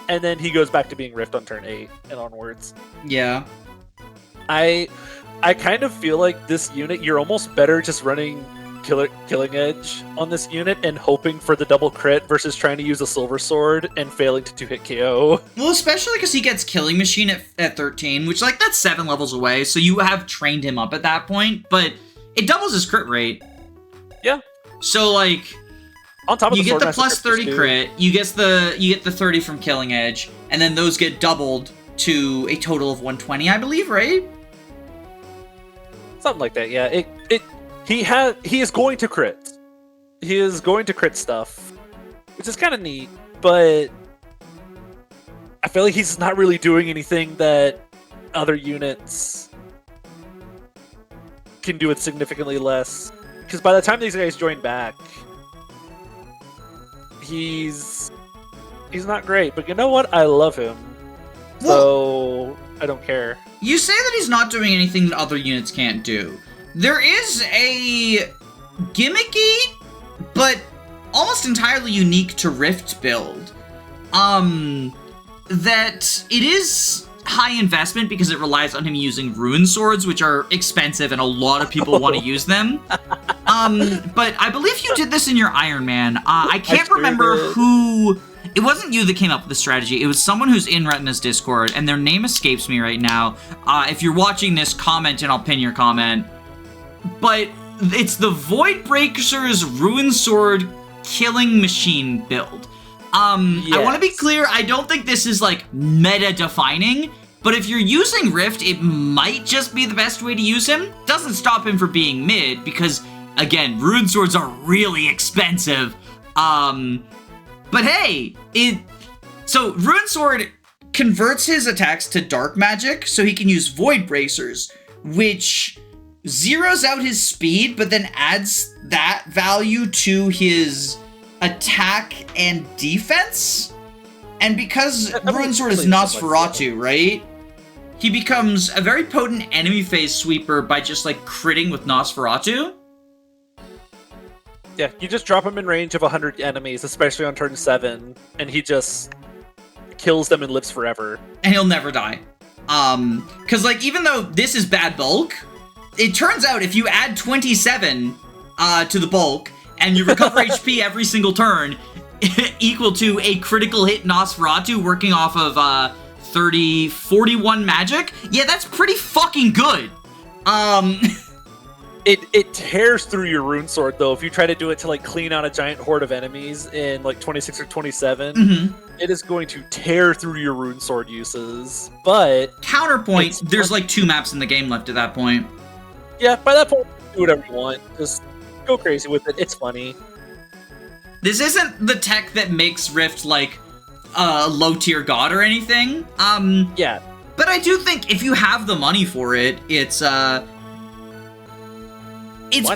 And then he goes back to being Rift on turn 8 and onwards. Yeah. I kind of feel like this unit, you're almost better just running Killing Edge on this unit and hoping for the double crit versus trying to use a Silver Sword and failing to 2-hit KO. Well, especially because he gets Killing Machine at 13, which, like, that's 7 levels away, so you have trained him up at that point, but it doubles his crit rate. Yeah. So, like... On top of you the get the plus 30 crit, you get the 30 from Killing Edge, and then those get doubled to a total of 120, I believe, right? Something like that, yeah. He is going to crit. He is going to crit stuff, which is kind of neat, but I feel like he's not really doing anything that other units can do with significantly less. Because by the time these guys join back, he's not great, but you know what? I love him. So I don't care. You say that he's not doing anything that other units can't do. There is a gimmicky, but almost entirely unique to Rift build. That it is high investment because it relies on him using rune swords, which are expensive and a lot of people want to use them. But I believe you did this in your Iron Man. I can't remember who... It wasn't you that came up with the strategy. It was someone who's in Retina's Discord, and their name escapes me right now. If you're watching this, comment and I'll pin your comment. But it's the Void Breaker's Rune Sword Killing Machine build. Yes. I want to be clear, I don't think this is, like, meta-defining, but if you're using Rift, it might just be the best way to use him. Doesn't stop him from being mid, because, again, Rune Swords are really expensive. But hey, so Rune Sword converts his attacks to dark magic, so he can use Void Bracers, which zeroes out his speed, but then adds that value to his attack and defense. And because Rune Sword is Nosferatu, right? He becomes a very potent enemy phase sweeper by just, like, critting with Nosferatu. Yeah, you just drop him in range of 100 enemies, especially on turn 7, and he just kills them and lives forever. And he'll never die. Because, like, even though this is bad bulk, it turns out if you add 27 to the bulk, and you recover HP every single turn, equal to a critical hit Nosferatu working off of 41 magic, yeah, that's pretty fucking good. It tears through your Rune Sword, though, if you try to do it to, like, clean out a giant horde of enemies in, like, 26 or 27. It is going to tear through your Rune Sword uses, but... Counterpoint, there's, like, 2 maps in the game left at that point. Yeah, by that point, do whatever you want. Just go crazy with it. It's funny. This isn't the tech that makes Rift, like, a low-tier god or anything. Yeah. But I do think if you have the money for it, it's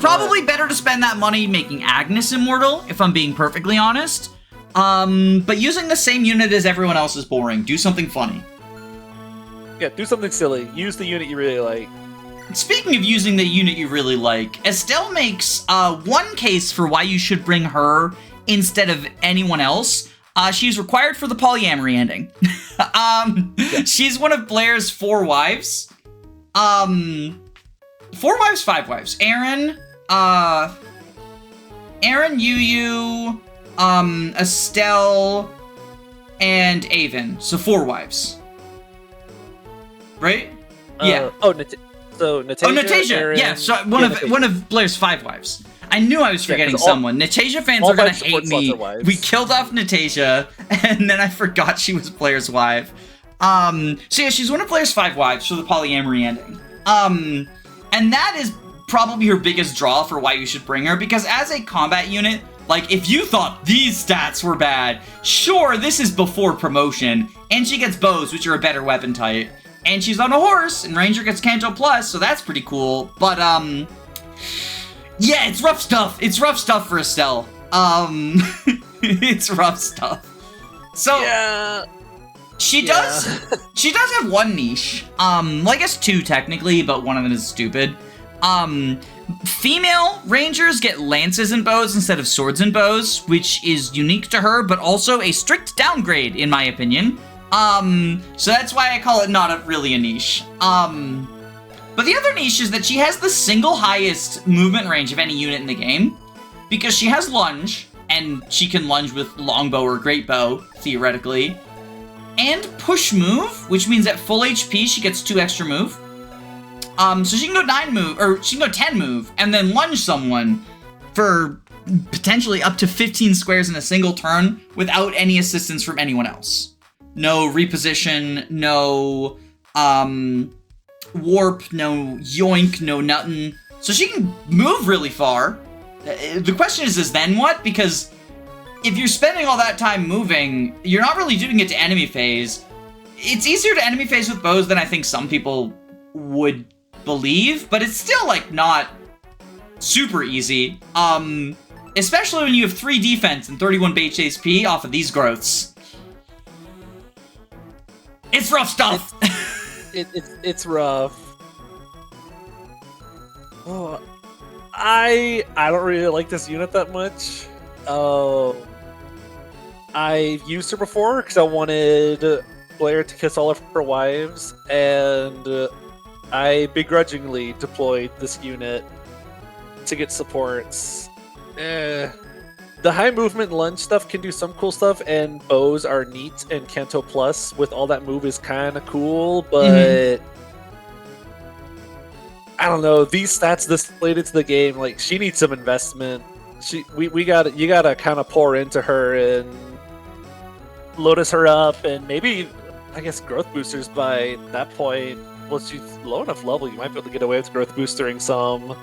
probably better to spend that money making Agnes immortal, if I'm being perfectly honest. But using the same unit as everyone else is boring. Do something funny. Yeah, do something silly. Use the unit you really like. Speaking of using the unit you really like, Estelle makes one case for why you should bring her instead of anyone else. She's required for the polyamory ending. She's one of Blair's 4 wives. 4 wives, 5 wives. Aaron, Yu, Estelle, and Avon. So 4 wives. Right? Yeah. Natasha. Oh, Natasha. Aaron, yeah. So one of Blair's 5 wives. I knew I was forgetting someone. Natasha fans are gonna hate me. We killed off Natasha, and then I forgot she was Blair's wife. So yeah, she's one of Blair's 5 wives for the polyamory ending. And that is probably her biggest draw for why you should bring her, because as a combat unit, like, if you thought these stats were bad, sure, this is before promotion, and she gets bows, which are a better weapon type, and she's on a horse, and Ranger gets Canto Plus, so that's pretty cool, but, yeah, it's rough stuff. It's rough stuff for Estelle. It's rough stuff. So, yeah. She does have 1 niche. Well, I guess 2 technically, but one of them is stupid. Female rangers get lances and bows instead of swords and bows, which is unique to her, but also a strict downgrade, in my opinion. So that's why I call it not really a niche. But the other niche is that she has the single highest movement range of any unit in the game, because she has lunge, and she can lunge with longbow or great bow, theoretically, and push move, which means at full HP she gets 2 extra move. So she can go 9 move, or she can go 10 move, and then lunge someone for potentially up to 15 squares in a single turn without any assistance from anyone else. No reposition, no warp, no yoink, no nothing. So she can move really far. The question is then what? Because if you're spending all that time moving, you're not really doing it to enemy phase. It's easier to enemy phase with bows than I think some people would believe, but it's still, like, not super easy. Especially when you have 3 defense and 31 base HP off of these growths. It's rough stuff. It's rough. Oh, I don't really like this unit that much. I've used her before because I wanted Blair to kiss all of her wives, and I begrudgingly deployed this unit to get supports. The high movement lunge stuff can do some cool stuff, and bows are neat, and Canto Plus with all that move is kind of cool, but I don't know, these stats this late into the game, like, she needs some investment. You gotta kind of pour into her and lotus her up, and maybe, I guess, growth boosters by that point. Well, she's low enough level, you might be able to get away with growth boostering some.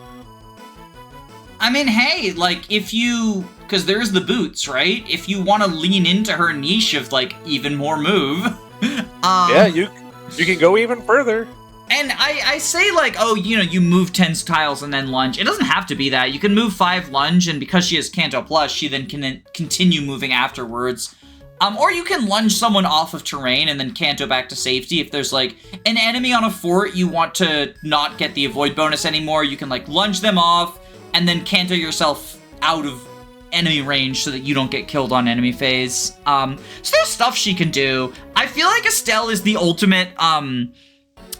I mean, hey, like, if you... Because there's the boots, right? If you want to lean into her niche of, like, even more move... yeah, you can go even further. And I say, like, oh, you know, you move 10 tiles and then lunge. It doesn't have to be that. You can move 5 lunge, and because she has Canto Plus, she then can continue moving afterwards. Or you can lunge someone off of terrain and then Canto back to safety. If there's, like, an enemy on a fort you want to not get the avoid bonus anymore, you can, like, lunge them off and then Canto yourself out of enemy range so that you don't get killed on enemy phase. So there's stuff she can do. I feel like Estelle is the ultimate,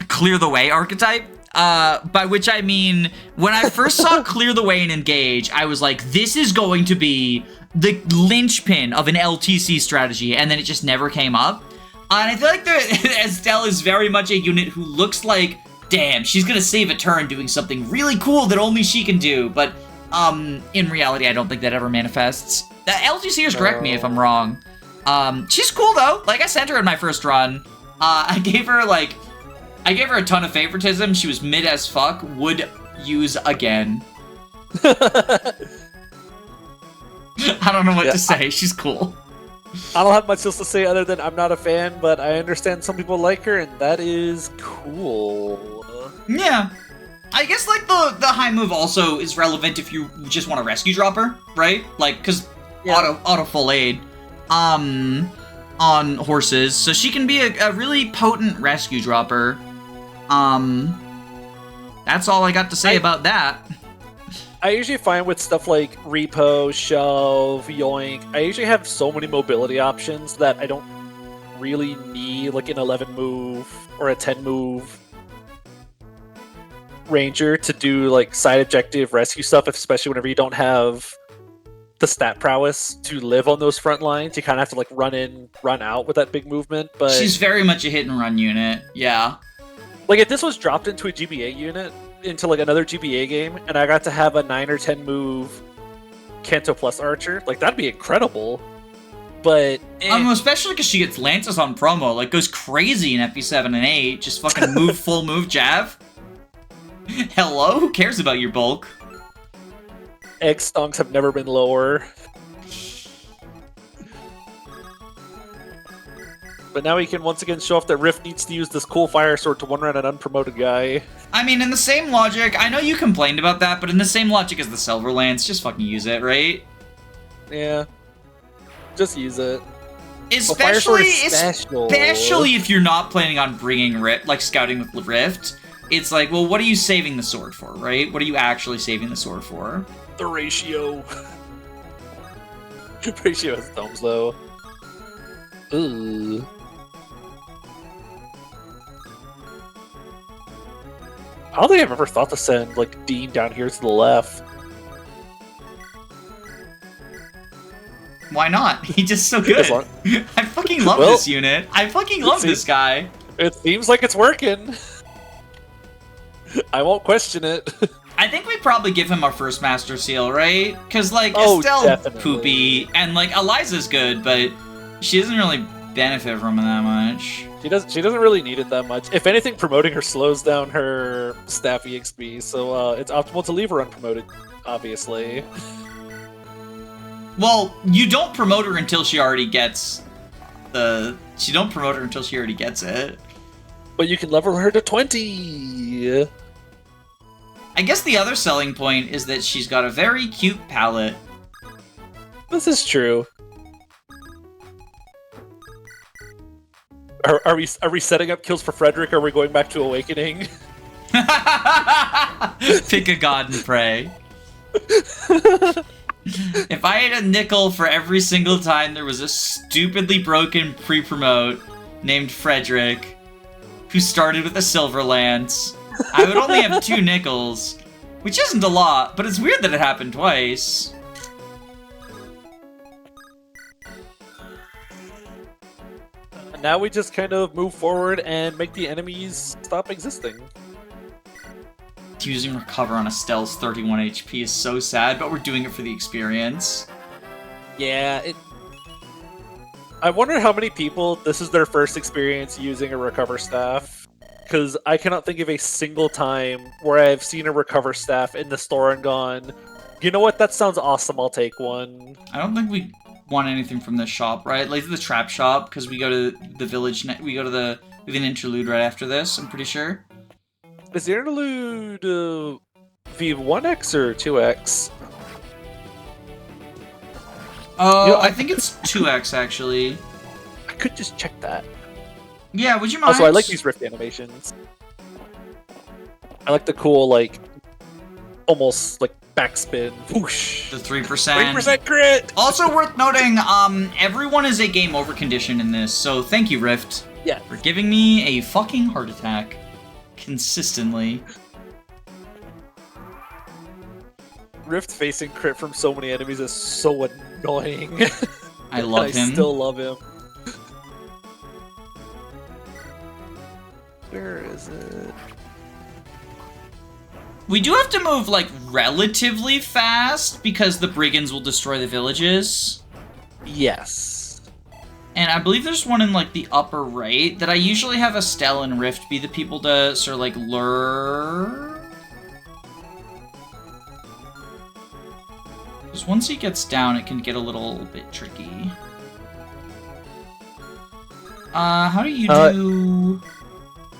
clear the way archetype. By which I mean, when I first saw Clear the Way and Engage, I was like, this is going to be the linchpin of an LTC strategy, and then it just never came up. And I feel like Estelle is very much a unit who looks like, damn, she's gonna save a turn doing something really cool that only she can do, but in reality, I don't think that ever manifests. The LTCers correct me if I'm wrong. She's cool though. Like, I sent her in my first run. I gave her a ton of favoritism. She was mid as fuck. Would use again. I don't know what to say. She's cool. I don't have much else to say other than I'm not a fan, but I understand some people like her, and that is cool. Yeah. I guess, like, the high move also is relevant if you just want to rescue drop her, right? Like, because auto full aid on horses. So she can be a really potent rescue dropper. That's all I got to say about that. I usually find with stuff like repo, shove, yoink, I usually have so many mobility options that I don't really need like an 11 move or a 10 move ranger to do like side objective rescue stuff, especially whenever you don't have the stat prowess to live on those front lines. You kind of have to like run in, run out with that big movement. But she's very much a hit and run unit. Yeah. Like if this was dropped into a GBA unit, into like another GBA game, and I got to have a 9 or 10 move Kanto plus Archer, like that'd be incredible. But especially because she gets Lances on promo, like goes crazy in FP7 and 8, just fucking move full move Jav. Hello, who cares about your bulk? Egg stonks have never been lower. But now he can once again show off that Rift needs to use this cool fire sword to one-run an unpromoted guy. I mean, in the same logic, I know you complained about that, but in the same logic as the Silver Lance, just fucking use it, right? Yeah. Just use it. Especially if you're not planning on bringing Rift, like scouting with Rift, it's like, well, what are you saving the sword for, right? What are you actually saving the sword for? The ratio. Ratio has thumbs, though. Ooh. I don't think I've ever thought to send, like, Dean down here to the left. Why not? He's just so good. I fucking love this unit. I fucking love this guy. It seems like it's working. I won't question it. I think we probably give him our first Master Seal, right? Because, like, Estelle's poopy, and, like, Eliza's good, but she doesn't really benefit from it that much. She doesn't really need it that much. If anything, promoting her slows down her staff EXP, so it's optimal to leave her unpromoted, obviously. Well, you don't promote her until she already gets the... You don't promote her until she already gets it. But you can level her to 20! I guess the other selling point is that she's got a very cute palette. This is true. Are we setting up kills for Frederick, or are we going back to Awakening? Pick a god and pray. If I had a nickel for every single time there was a stupidly broken pre-promote named Frederick, who started with a Silver Lance, I would only have 2 nickels, which isn't a lot, but it's weird that it happened twice. Now we just kind of move forward and make the enemies stop existing. Using Recover on Estelle's 31 HP is so sad, but we're doing it for the experience. Yeah, I wonder how many people this is their first experience using a Recover staff. Because I cannot think of a single time where I've seen a Recover staff in the store and gone, you know what, that sounds awesome, I'll take one. I don't think we want anything from this shop, right? Like the trap shop, because we go to the village, we have an interlude right after this, I'm pretty sure. Is the interlude V1X or 2X? I think it's 2X, actually. I could just check that. Yeah, would you mind? Also, I like these Rift animations. I like the cool, like, almost, like, backspin. Whoosh! The 3%. 3% crit! Also worth noting, everyone is a game over condition in this, so thank you, Rift. Yeah. For giving me a fucking heart attack. Consistently. Rift facing crit from so many enemies is so annoying. I love him. I still love him. Where is it? We do have to move, like, relatively fast, because the brigands will destroy the villages. Yes. And I believe there's one in, like, the upper right, that I usually have Estelle and Rift be the people to sort of, like, lure. Because once he gets down, it can get a little bit tricky. How do you do...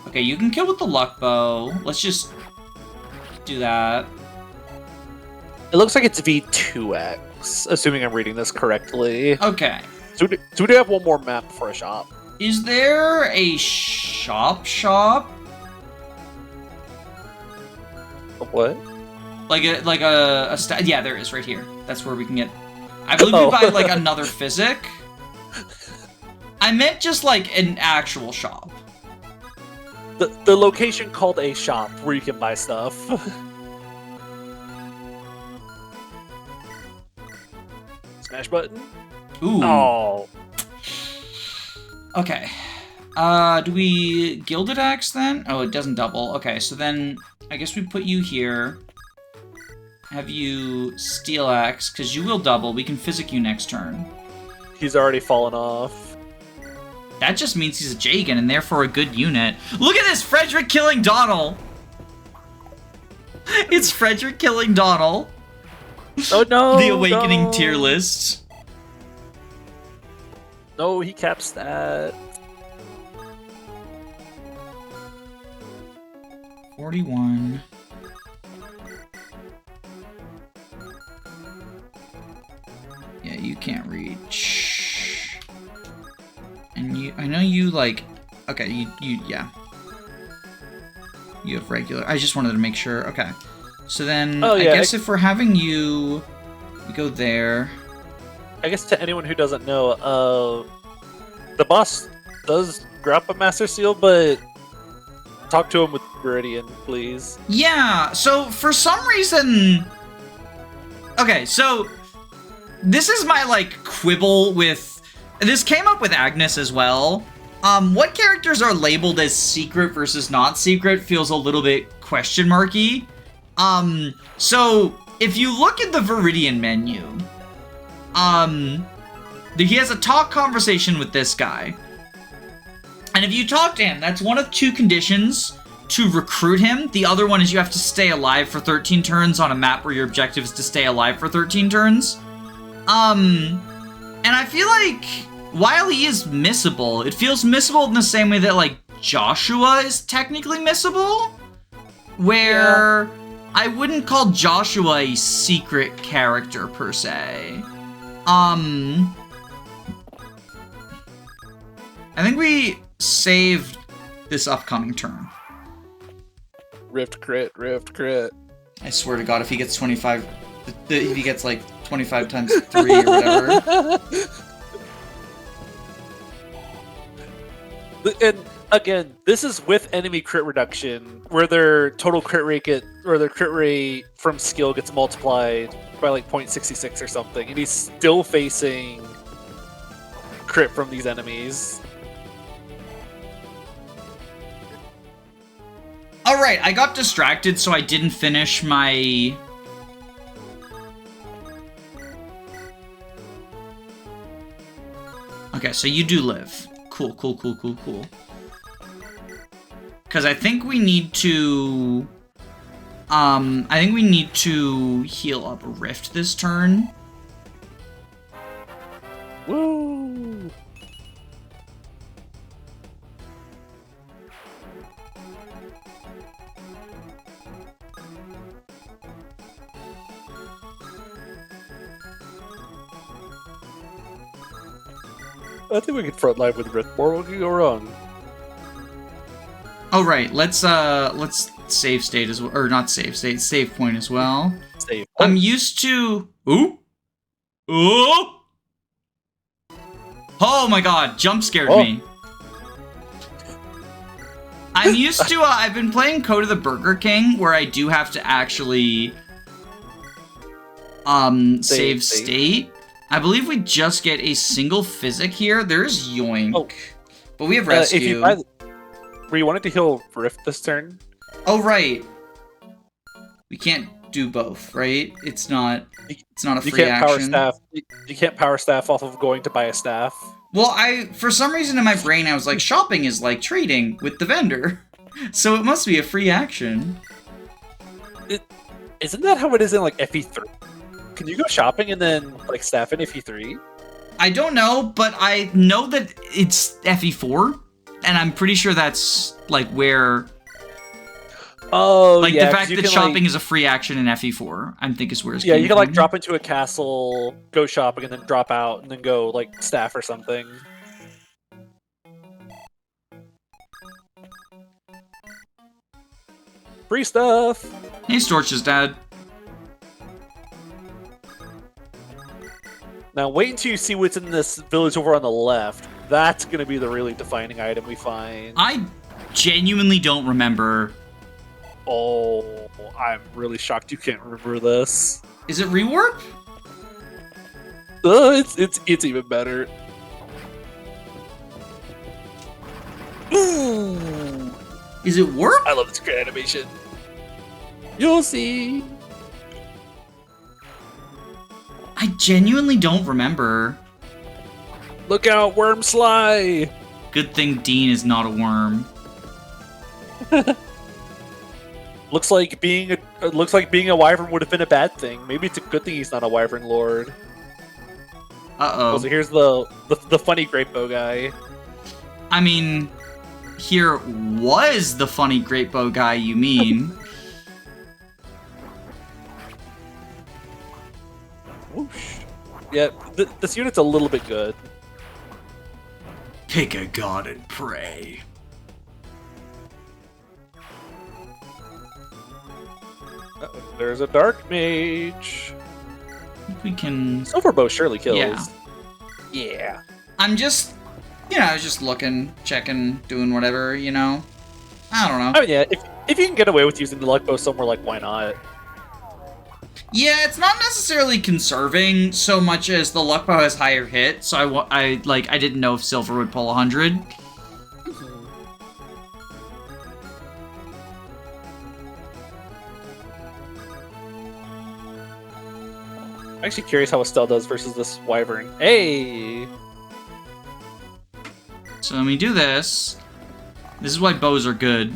Okay, you can kill with the luck bow. Let's just do that. It looks like it's V2X, assuming I'm reading this correctly. Okay. So we do have one more map for a shop. Is there a shop? What? Yeah, there is right here. That's where we can get. I believe we buy like another physic. I meant just like an actual shop. The location called a shop where you can buy stuff. smash button. Ooh. Oh. Okay. Do we Gilded Axe then? Oh, it doesn't double. Okay, so then I guess we put you here. Have you Steel Axe, because you will double. We can Physic you next turn. He's already fallen off. That just means he's a Jagan, and therefore a good unit. Look at this! Frederick killing Donald! It's Frederick killing Donald. Oh no! The Awakening no. tier list. No, he caps that. 41. Yeah, you can't reach. And you, I know you like, okay, yeah. You have regular, I just wanted to make sure, okay. So then, Oh, yeah, I guess if we're having you, we go there. I guess to anyone who doesn't know, the boss does drop a Master Seal, but talk to him with Veridian, please. Yeah, so for some reason... Okay, so this is my, like, quibble with... This came up with Agnes as well. What characters are labeled as secret versus not secret feels a little bit question marky. So if you look at the Veridian menu, he has a talk conversation with this guy. And if you talk to him, that's one of two conditions to recruit him. The other one is you have to stay alive for 13 turns on a map where your objective is to stay alive for 13 turns. And I feel like while he is missable, it feels missable in the same way that, like, Joshua is technically missable, where I wouldn't call Joshua a secret character per se. I think we saved this upcoming turn. Rift crit, rift crit. I swear to God, if he gets 25, if he gets like 25 times 3 or whatever. And again, this is with enemy crit reduction, where their total crit rate or their crit rate from skill gets multiplied by like 0.66 or something, and he's still facing crit from these enemies. Alright, I got distracted, so I didn't finish my... Okay, so you do live. Cool, cool, cool, cool, cool. Because I think we need to... I think we need to heal up a Rift this turn. Woo! I think we can frontline with Rift more. What could go wrong? Oh right, let's save state as well, or not save state, save point as well. Save. I'm used to. Ooh, ooh! Oh my God, jump scared me. I'm used to. I've been playing Code of the Burger King, where I do have to actually save state. I believe we just get a single physic here. There's Yoink. But we have rescue. Were you wanting to heal Rift this turn? Oh, right. We can't do both, right? It's not a free action. You can't power staff off of going to buy a staff. Well, for some reason in my brain, I was like, shopping is like trading with the vendor. So it must be a free action. Isn't that how it is in, like, FE3? Can you go shopping and then, like, staff in FE3? I don't know, but I know that it's FE4, and I'm pretty sure that's, like, where... Oh, like, yeah, the fact that shopping like, is a free action in FE4, I think is where it's yeah, you can, like, from. drop into a castle, go shopping, and then drop out, and then go, like, staff or something. Free stuff! Hey, Storch's dad. Now, wait until you see what's in this village over on the left. That's going to be the really defining item we find. I genuinely don't remember. Oh, I'm really shocked you can't remember this. Is it rewarp? It's even better. Ooh. Is it warp? I love this great animation. You'll see. I genuinely don't remember. Look out, worm sly! Good thing Dean is not a worm. Looks like being a wyvern would have been a bad thing. Maybe it's a good thing he's not a wyvern lord. Uh-oh. So here's the funny great bow guy. I mean, here was the funny great bow guy, you mean. Whoosh. Yeah, this unit's a little bit good. Pick a god and pray. There's a dark mage. We can... Silver bow surely kills. Yeah. Yeah. I'm just, I was just looking, checking, doing whatever, I don't know. I mean, yeah, if you can get away with using the luck bow somewhere, like, why not? Yeah, it's not necessarily conserving so much as the luck bow has higher hit, so I didn't know if silver would pull 100. I'm actually curious how Estelle does versus this wyvern. Hey! So let me do this. This is why bows are good.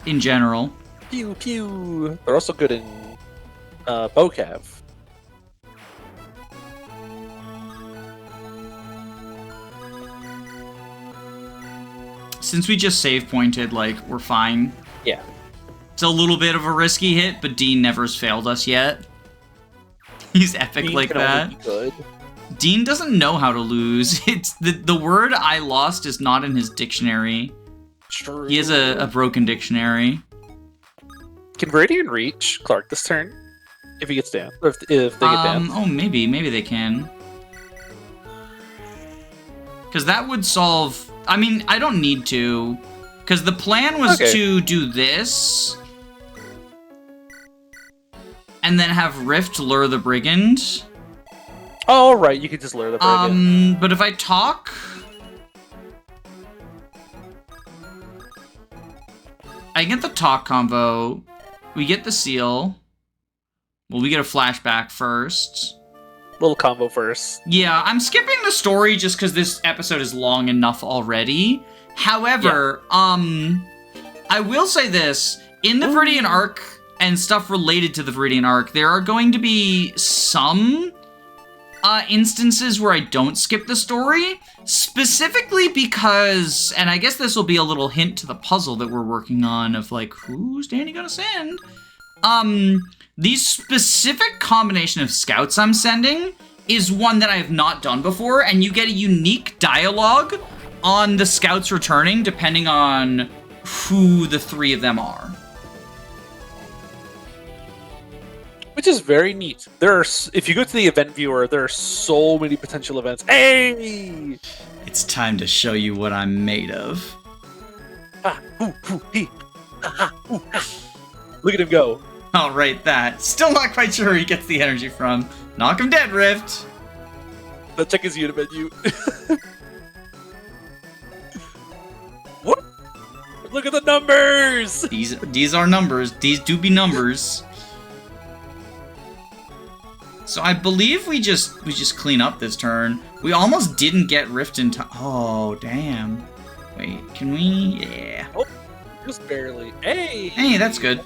In general. Pew pew! They're also good in bow cav. Since we just save pointed, we're fine. Yeah. It's a little bit of a risky hit, but Dean never has failed us yet. He's epic Dean like can that. only be good. Dean doesn't know how to lose. It's the word I lost is not in his dictionary. True. He has a broken dictionary. Can Verdian reach Clark this turn? If he gets down. Or if they get down. Oh, maybe they can. Because that would solve... I mean, I don't need to. Because the plan was to do this... and then have Rift lure the Brigand. Oh, right, you could just lure the Brigand. But if I talk... I get the talk combo. We get the seal. Well, we get a flashback first. Little combo first. Yeah, I'm skipping the story just because this episode is long enough already. However, I will say this. In the Veridian arc... and stuff related to the Veridian arc, there are going to be some instances where I don't skip the story, specifically because, and I guess this will be a little hint to the puzzle that we're working on of who's Danny gonna send? These specific combination of scouts I'm sending is one that I have not done before, and you get a unique dialogue on the scouts returning depending on who the three of them are. Which is very neat. If you go to the event viewer, there are so many potential events. Hey! It's time to show you what I'm made of. Look at him go. I'll write that. Still not quite sure where he gets the energy from. Knock him dead, Rift. Let's check his unit menu. What? Look at the numbers! These are numbers. These do be numbers. So I believe we just clean up this turn. We almost didn't get Rift in time. Oh, damn. Wait, can we? Yeah. Oh, just barely. Hey! Hey, that's good.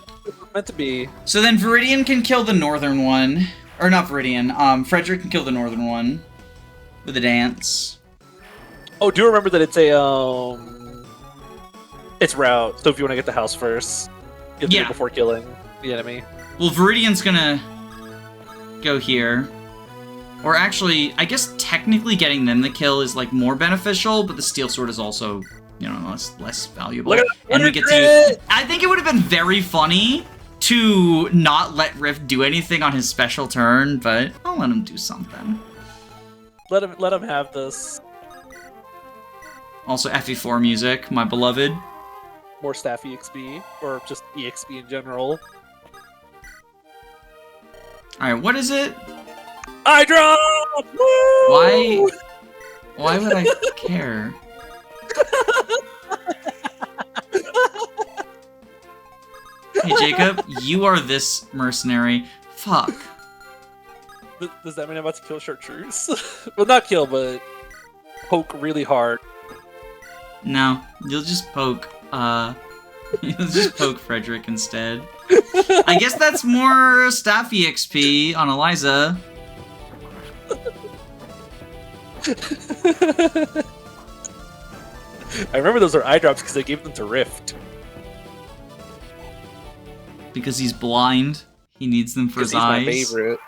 Meant to be. So then Veridian can kill the northern one. Or not Veridian. Frederick can kill the northern one. With a dance. Oh, do remember that it's it's route. So if you want to get the house first, you have to do it before killing the enemy. Well, Veridian's gonna go here. Or actually, I guess technically getting them the kill is more beneficial, but the steel sword is also, less valuable. Look at and we get to I think it would have been very funny to not let Rift do anything on his special turn, but I'll let him do something. Let him have this. Also FE4 music, my beloved. More staff EXP, or just EXP in general. Alright, what is it? I drop! Woo! Why would I care? Hey, Jacob, you are this mercenary. Fuck. Does that mean I'm about to kill Chartreuse? Well, not kill, but poke really hard. No, you'll just poke, you'll just poke Frederick instead. I guess that's more staff EXP on Eliza. I remember those are eye drops because they gave them to Rift. Because he's blind. He needs them for his eyes. He's my favorite.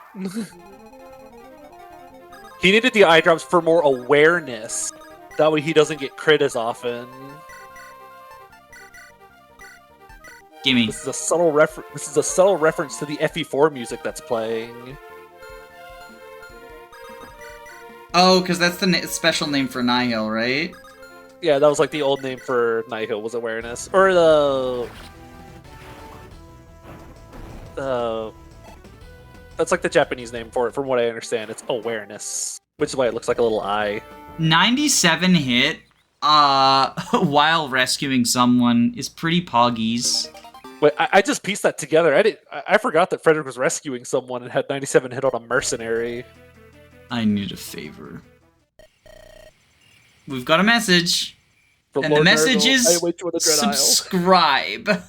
He needed the eye drops for more awareness. That way he doesn't get crit as often. Gimme. This is a subtle reference to the FE4 music that's playing. Oh, because that's the special name for Nihil, right? Yeah, that was like the old name for Nihil was awareness. Or that's like the Japanese name for it, from what I understand. It's awareness, which is why it looks like a little eye. 97 hit while rescuing someone is pretty poggies. Wait, I just pieced that together. I forgot that Frederick was rescuing someone and had 97 hit on a mercenary. I need a favor. We've got a message. From And Lord the message Nurgle, is I await you on the Dread Isle. subscribe.